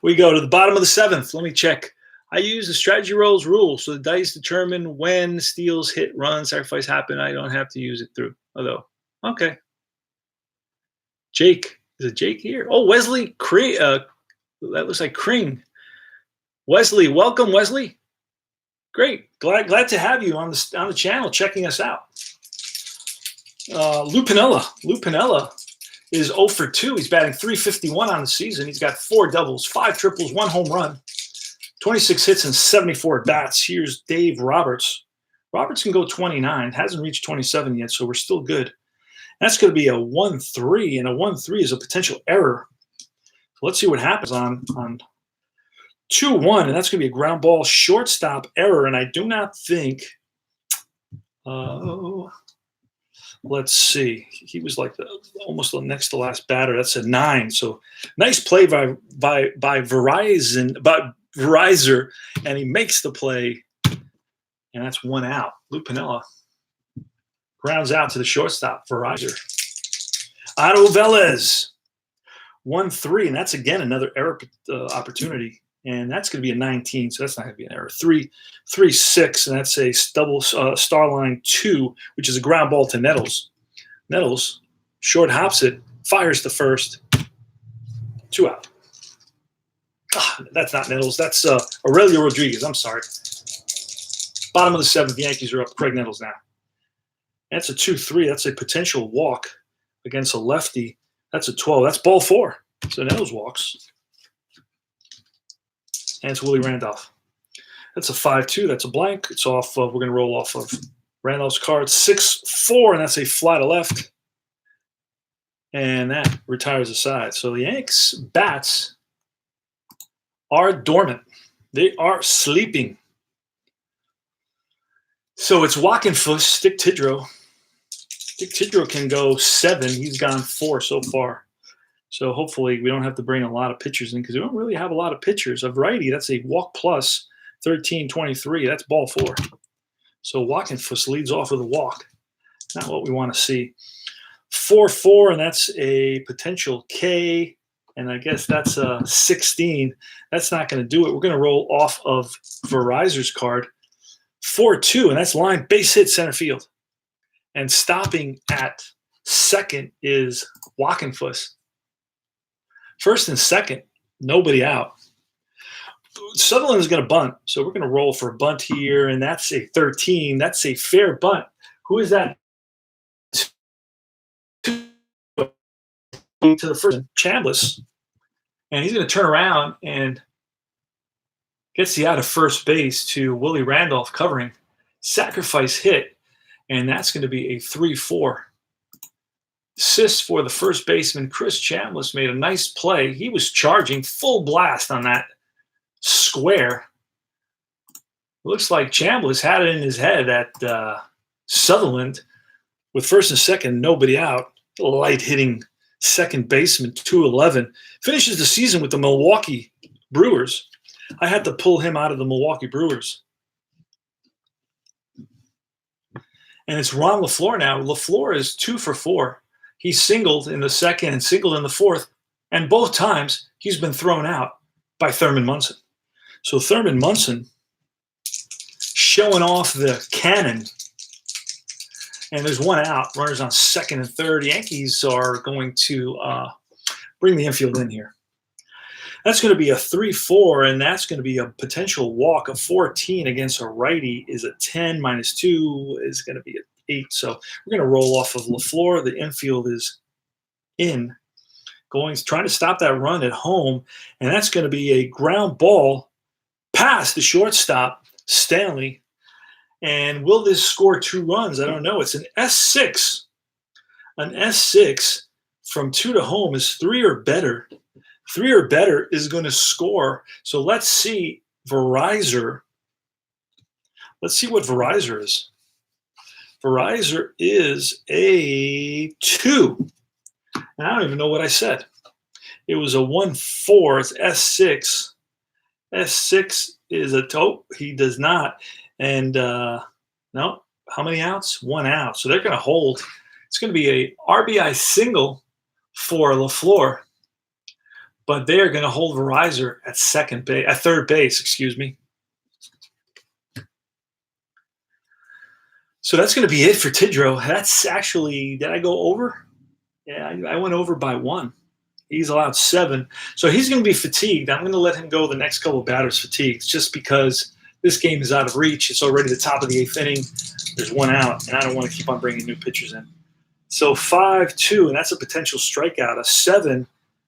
We go to the bottom of the 7th. Let me check. I use the strategy rolls rule. So the dice determine when steals, hit, run, sacrifice happen. I don't have to use it through. Although, okay. Jake. Is it Jake here? Oh, Wesley. That looks like Kring. Wesley, welcome, Wesley. Great. Glad to have you on the channel checking us out. Lou Piniella is 0 for 2. He's batting .351 on the season. He's got 4 doubles, 5 triples, 1 home run, 26 hits, and 74 bats. Here's Dave Roberts. Roberts can go 29. Hasn't reached 27 yet, so we're still good. That's going to be a 1-3, and a 1-3 is a potential error. So let's see what happens on 2-1, and that's going to be a ground ball shortstop error, and I do not think let's see. He was like almost the next to last batter. That's a 9. So nice play by Verizor, and he makes the play, and that's 1 out. Lou Piniella grounds out to the shortstop, Verizor. Otto Velez, 1-3, and that's again another error opportunity, and that's going to be a 19. So that's not going to be an error. 3-6, and that's a double star line 2, which is a ground ball to Nettles. Nettles short hops it, fires the first, 2 out. That's not Nettles. That's Aurelio Rodriguez. I'm sorry. Bottom of the 7th, the Yankees are up. Craig Nettles now. That's a 2-3. That's a potential walk against a lefty. That's a 12. That's ball 4. So Nettles walks. And it's Willie Randolph. That's a 5-2. That's a blank. It's off. We're going to roll off of Randolph's card. 6-4, and that's a fly to left. And that retires the side. So the Yanks bats are dormant. They are sleeping. So it's Wackenfuss, Dick Tidrow. Dick Tidrow can go 7. He's gone 4 so far. So hopefully we don't have to bring a lot of pitchers in because we don't really have a lot of pitchers. Of righty, that's a walk plus 13-23. That's ball 4. So Wackenfuss leads off with a walk. Not what we want to see. 4-4, and that's a potential K. And I guess that's a 16. That's not going to do it. We're going to roll off of Verizor's card. 4-2, and that's line base hit center field. And stopping at second is Wackenfuss. First and second, nobody out. Sutherland is going to bunt, so we're going to roll for a bunt here, and that's a 13. That's a fair bunt. Who is that? To the first, Chambliss, and he's going to turn around and gets the out of first base to Willie Randolph covering. Sacrifice hit, and that's going to be a 3-4. Assist for the first baseman. Chris Chambliss made a nice play. He was charging full blast on that square. Looks like Chambliss had it in his head that Sutherland, with first and second, nobody out, light hitting second baseman, 2-11, finishes the season with the Milwaukee Brewers. I had to pull him out of the Milwaukee Brewers. And it's Ron LaFleur now. LaFleur is 2 for 4. He singled in the second and singled in the fourth. And both times he's been thrown out by Thurman Munson. So Thurman Munson showing off the cannon. And there's 1 out. Runners on second and third. Yankees are going to bring the infield in here. That's going to be a 3-4, and that's going to be a potential walk. Of 14 against a righty is a 10. -2 is going to be an 8. So we're going to roll off of LaFleur. The infield is in, trying to stop that run at home, and that's going to be a ground ball past the shortstop, Stanley. And will this score 2 runs? I don't know. It's an S6. An S6 from 2 to home is 3 or better. 3 or better is going to score. So let's see Verizor. Let's see what Verizor is. Verizor is a 2. And I don't even know what I said. It was a 1-4. It's S6. S6 is a toe. He does not. And no, how many outs? 1 out. So they're going to hold. It's going to be a RBI single for LaFleur. but they are going to hold Verizon at third base, excuse me. So that's going to be it for Tidrow. That's actually, did I go over? Yeah, I went over by 1. He's allowed 7. So he's going to be fatigued. I'm going to let him go the next couple of batters fatigued just because this game is out of reach. It's already the top of the 8th inning. There's 1 out, and I don't want to keep on bringing new pitchers in. So 5-2, and that's a potential strikeout. A 7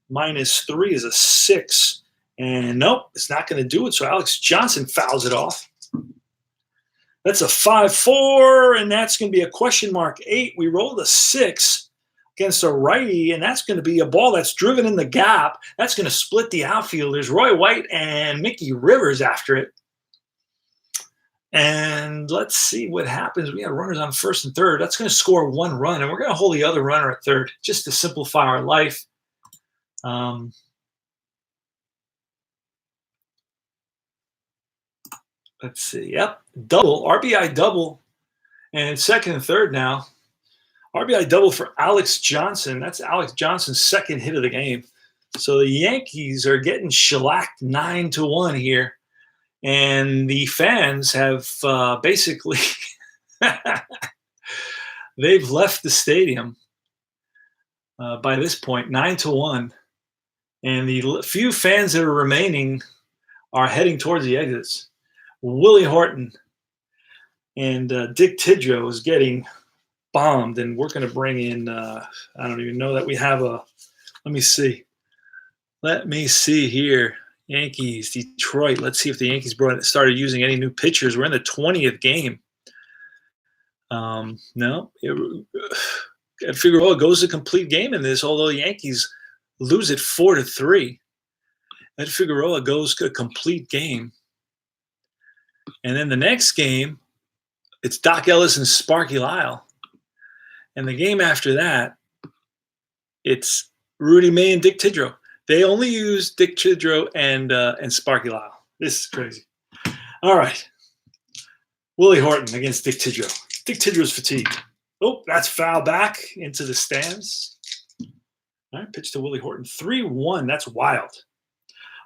minus 3 is a 6. And nope, it's not going to do it. So Alex Johnson fouls it off. That's a 5-4, and that's going to be a question mark 8. We rolled a 6 against a righty, and that's going to be a ball that's driven in the gap. That's going to split the outfield. There's Roy White and Mickey Rivers after it. And let's see what happens. We have runners on first and third. That's going to score 1 run, and we're going to hold the other runner at third just to simplify our life. Let's see. Yep. Double. RBI double. And second and third now. RBI double for Alex Johnson. That's Alex Johnson's second hit of the game. So the Yankees are getting shellacked 9-1 here. And the fans have basically they've left the stadium by this point, 9-1. And the few fans that are remaining are heading towards the exits. Willie Horton and Dick Tidrow is getting bombed, and we're going to bring in, I don't even know that we have a, let me see here, Yankees, Detroit. Let's see if the Yankees started using any new pitchers. We're in the 20th game. No, Ed Figueroa goes a complete game in this, although the Yankees lose it 4-3. Ed Figueroa goes a complete game. And then the next game, it's Doc Ellis and Sparky Lyle. And the game after that, it's Rudy May and Dick Tidrow. They only use Dick Tidrow and Sparky Lyle. This is crazy. All right. Willie Horton against Dick Tidrow. Dick Tidrow's fatigued. Oh, that's foul back into the stands. All right, pitch to Willie Horton. 3-1. That's wild.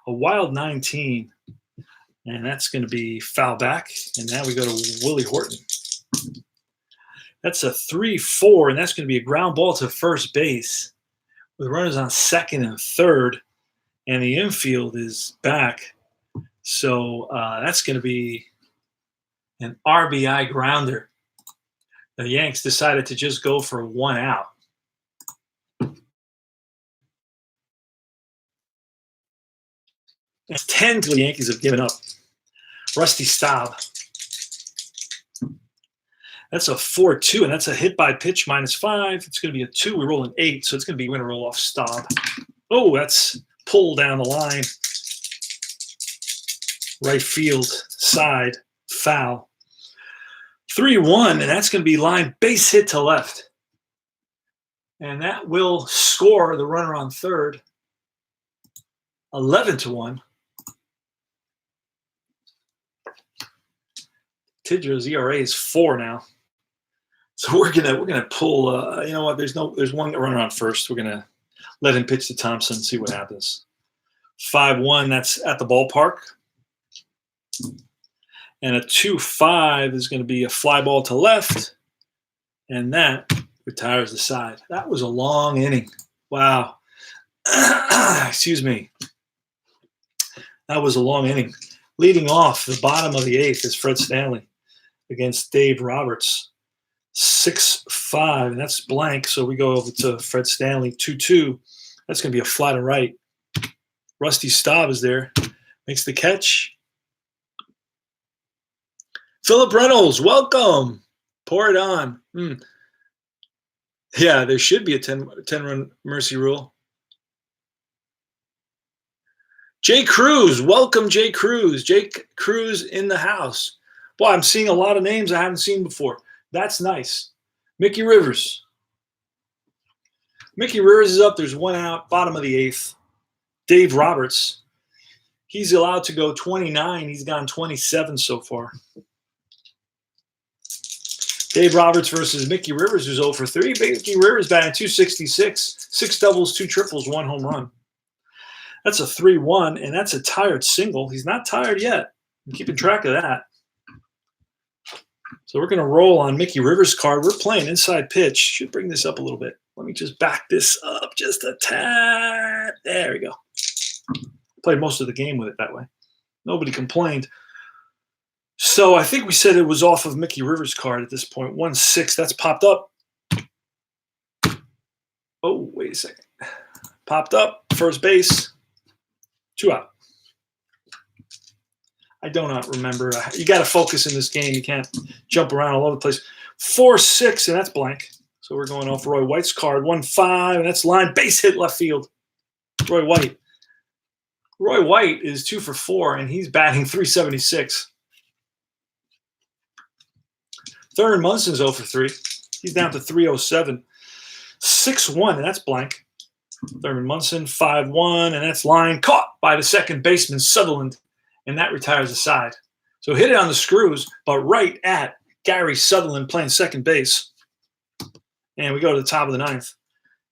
A wild 19. And that's going to be foul back. And now we go to Willie Horton. That's a 3-4, and that's going to be a ground ball to first base with runners on second and third. And the infield is back. So that's going to be an RBI grounder. The Yanks decided to just go for 1 out. It's 10 till the Yankees have given up. Rusty Staub. That's a 4-2, and that's a hit by pitch -5. It's going to be a 2. We roll an 8, so it's going to be going to roll off Staub. Oh, that's pulled down the line. Right field side foul. 3-1, and that's going to be line base hit to left. And that will score the runner on third. 11-1. Tidrow's ERA is 4 now. So we're gonna pull. You know what? There's one runner on first. We're gonna let him pitch to Thompson and see what happens. 5-1. That's at the ballpark. And a 2-5 is going to be a fly ball to left, and that retires the side. That was a long inning. Wow. Excuse me. That was a long inning. Leading off the bottom of the 8th is Fred Stanley against Dave Roberts. 6-5, and that's blank. So we go over to Fred Stanley, 2-2. That's going to be a fly to right. Rusty Staub is there. Makes the catch. Philip Reynolds, welcome. Pour it on. Yeah, there should be a 10-run mercy rule. Jay Cruz, welcome, Jay Cruz. Jake Cruz in the house. Boy, I'm seeing a lot of names I haven't seen before. That's nice. Mickey Rivers. Mickey Rivers is up. There's 1 out, bottom of the 8th. Dave Roberts. He's allowed to go 29. He's gone 27 so far. Dave Roberts versus Mickey Rivers, who's 0 for 3. Mickey Rivers batting .266, 6 doubles, 2 triples, 1 home run. That's a 3-1, and that's a tired single. He's not tired yet. I'm keeping track of that. So we're going to roll on Mickey Rivers' card. We're playing inside pitch. Should bring this up a little bit. Let me just back this up just a tad. There we go. Played most of the game with it that way. Nobody complained. So I think we said it was off of Mickey Rivers' card at this point. 1-6. That's popped up. Oh, wait a second. Popped up. First base. 2 out. I do not remember. You got to focus in this game. You can't jump around all over the place. 4-6, and that's blank. So we're going off Roy White's card. 1-5, and that's line. Base hit left field. Roy White. Roy White is 2 for 4, and he's batting .376. Thurman Munson's 0 for 3. He's down to .307. 6-1, and that's blank. Thurman Munson, 5-1, and that's line caught by the second baseman, Sutherland, and that retires the side. So hit it on the screws, but right at Gary Sutherland playing second base. And we go to the top of the ninth.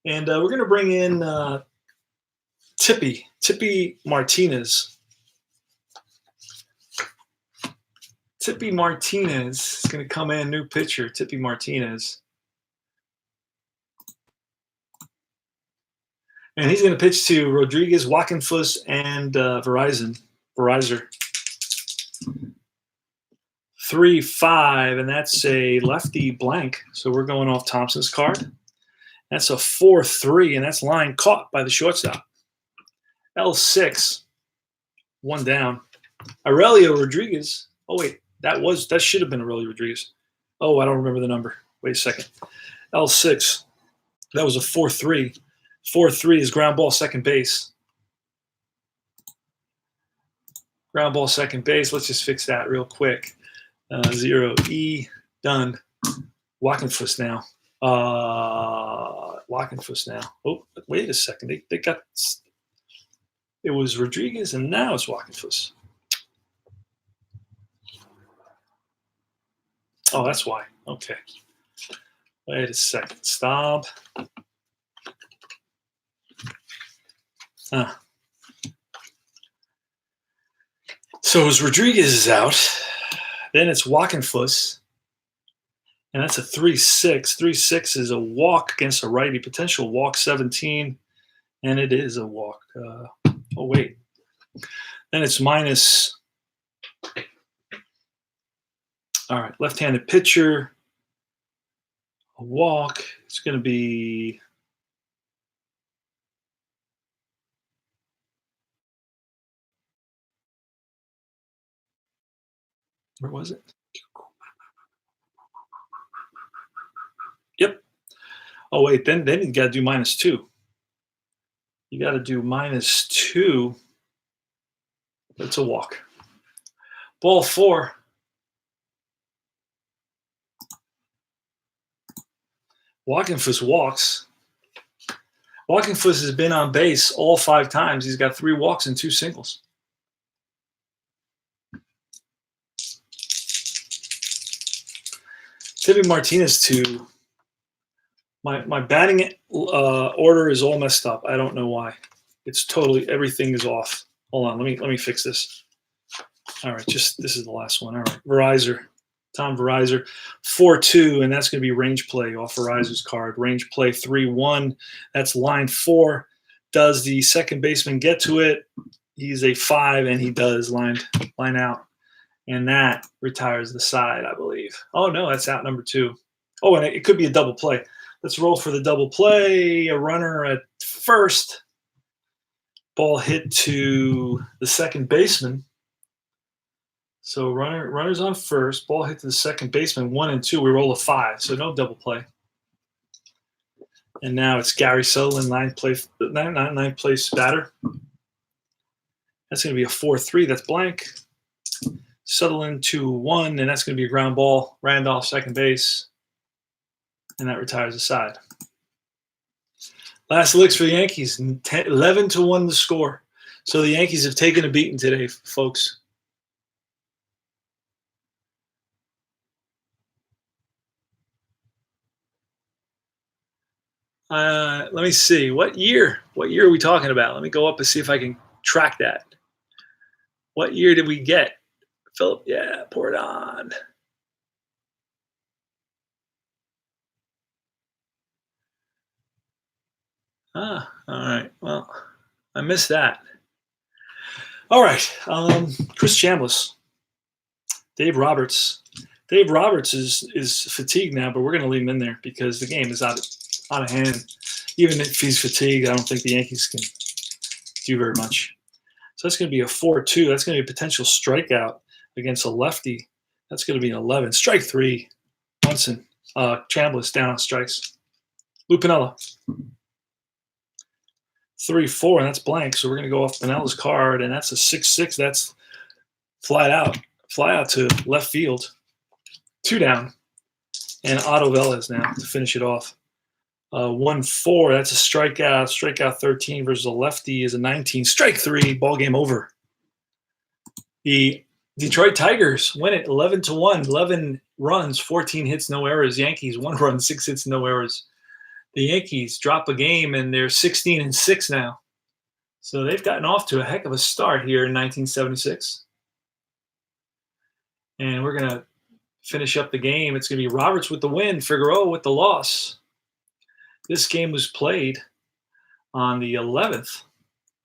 And we're going to bring in Tippy Martinez. Tippy Martinez is going to come in, new pitcher, Tippy Martinez. And he's going to pitch to Rodriguez, Wackenfuss, and Verizer. 3-5, and that's a lefty blank. So we're going off Thompson's card. That's a 4-3, and that's line caught by the shortstop. L6, 1 down. Aurelio Rodriguez. Oh, wait, that should have been Aurelio Rodriguez. Oh, I don't remember the number. Wait a second. L6, that was a 4-3. 4-3 is ground ball second base. Ground ball second base. Let's just fix that real quick. 0E, done. Wackenfuss now. Wackenfuss now. Oh, wait a second. They got – it was Rodriguez, and now it's Wackenfuss. Oh, that's why. Okay. Wait a second. Stop. So as Rodriguez is out, then it's Wackenfuss, and that's a 3-6. 3-6 is a walk against a righty, potential walk 17, and it is a walk. Oh, wait. Then it's minus. All right, left-handed pitcher, a walk. It's going to be. Where was it? Yep. Oh, wait, then you got to do -2. You got to do -2. It's a walk. Ball 4. Wackenfuss walks. Wackenfuss has been on base all 5 times. He's got 3 walks and 2 singles. Tippy Martinez to my batting order is all messed up. I don't know why. It's totally everything is off. Hold on, let me fix this. All right, this is the last one. All right, Verizer, Tom Verizer, 4-2, and that's going to be range play off Verizer's card. Range play 3-1. That's line 4. Does the second baseman get to it? He's a 5, and he does line out. And that retires the side, I believe. Oh, no, that's out number 2. Oh, and it could be a double play. Let's roll for the double play. A runner at first. Ball hit to the second baseman. So runner's on first. Ball hit to the second baseman. 1 and 2. We roll a 5, so no double play. And now it's Gary Sutherland, ninth place batter. That's going to be a 4-3. That's blank. Sutherland 2-1, and that's going to be a ground ball. Randolph, second base, and that retires the side. Last licks for the Yankees, 11-1 the score. So the Yankees have taken a beating today, folks. Let me see. What year? What year are we talking about? Let me go up and see if I can track that. What year did we get? Philip, yeah, pour it on. Ah, all right. Well, I missed that. All right. Chris Chambliss, Dave Roberts. Dave Roberts is fatigued now, but we're going to leave him in there because the game is out of hand. Even if he's fatigued, I don't think the Yankees can do very much. So that's going to be a 4-2. That's going to be a potential strikeout against a lefty. That's going to be an 11. Strike three. Munson. Chambliss down on strikes. Lupinella. 3-4, and that's blank. So we're going to go off Pinella's card, and that's a 6-6. That's fly out to left field. 2 down. And Otto Velez now to finish it off. 1-4, that's a strikeout. Strikeout 13 versus a lefty is a 19. Strike 3, ball game over. The Detroit Tigers win it 11-1. 11 runs, 14 hits, no errors. Yankees 1 run, 6 hits, no errors. The Yankees drop a game, and they're 16-6 now. So they've gotten off to a heck of a start here in 1976. And we're going to finish up the game. It's going to be Roberts with the win, Figueroa with the loss. This game was played on the 11th,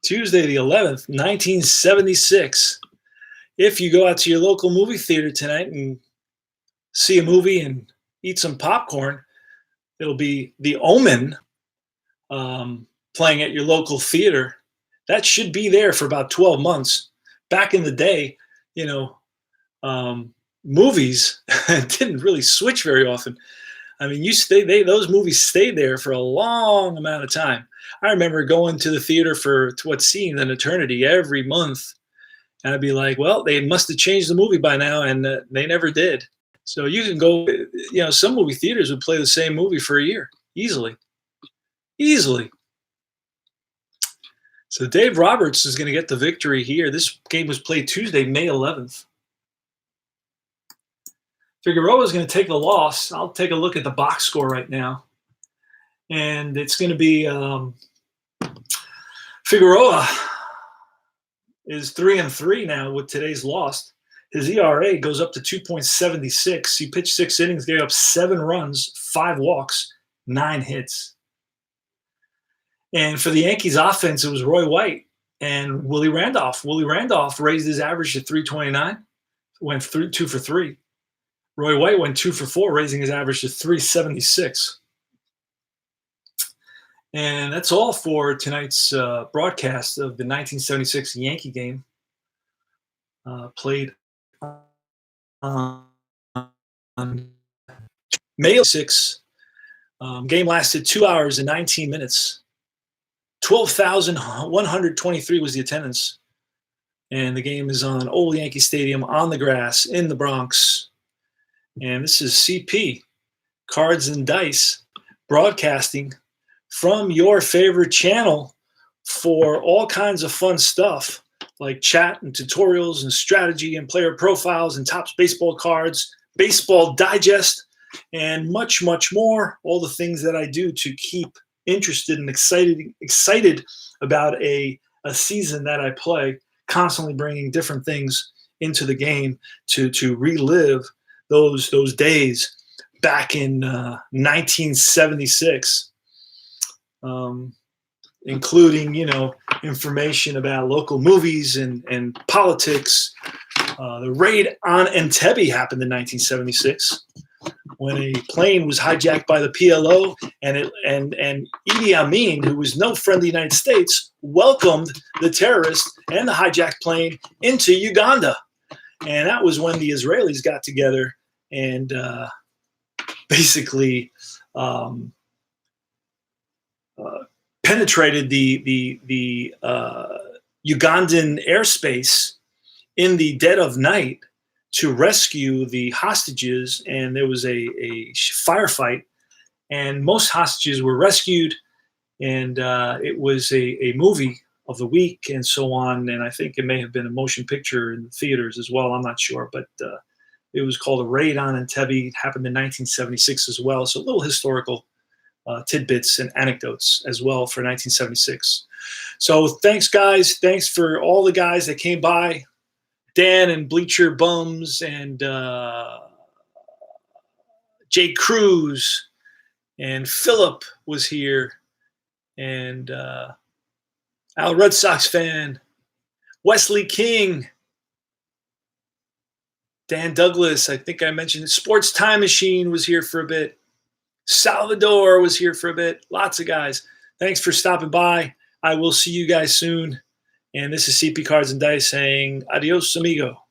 Tuesday the 11th, 1976. If you go out to your local movie theater tonight and see a movie and eat some popcorn, it'll be The Omen playing at your local theater. That should be there for about 12 months. Back in the day, movies didn't really switch very often. I mean, those movies stayed there for a long amount of time. I remember going to the theater for what seemed an eternity every month. And I'd be like, well, they must have changed the movie by now, and they never did. So you can go, some movie theaters would play the same movie for a year, easily. So Dave Roberts is going to get the victory here. This game was played Tuesday, May 11th. Figueroa is going to take the loss. I'll take a look at the box score right now. And it's going to be Figueroa is 3-3 now with today's loss. His ERA goes up to 2.76. He pitched 6 innings, gave up 7 runs, 5 walks, 9 hits. And for the Yankees offense, it was Roy White and Willie Randolph. Willie Randolph raised his average to 329, went 2 for 3. Roy White went 2 for 4, raising his average to 376. And that's all for tonight's broadcast of the 1976 Yankee game played on May 6. Game lasted 2 hours and 19 minutes. 12,123 was the attendance. And the game is on Old Yankee Stadium on the grass in the Bronx. And this is CP, Cards and Dice, broadcasting from your favorite channel for all kinds of fun stuff like chat and tutorials and strategy and player profiles and Topps baseball cards, baseball digest, and much, much more. All the things that I do to keep interested and excited about a season that I play, constantly bringing different things into the game to relive those days back in 1976, including information about local movies and politics. The raid on Entebbe happened in 1976 when a plane was hijacked by the PLO, and Idi Amin, who was no friend of the United States, welcomed the terrorists and the hijacked plane into Uganda. And that was when the Israelis got together and basically penetrated the Ugandan airspace in the dead of night to rescue the hostages. And there was a firefight, and most hostages were rescued. And it was a movie of the week and so on. And I think it may have been a motion picture in the theaters as well. I'm not sure, but it was called A Raid on Entebbe. It happened in 1976 as well. So a little historical tidbits and anecdotes as well for 1976. So thanks, guys. Thanks for all the guys that came by. Dan and Bleacher Bums and Jay Cruz and Philip was here. And Al Red Sox fan. Wesley King. Dan Douglas, I think I mentioned it. Sports Time Machine was here for a bit. Salvador was here for a bit. Lots of guys. Thanks for stopping by. I will see you guys soon. And this is CP Cards and Dice saying adios, amigo.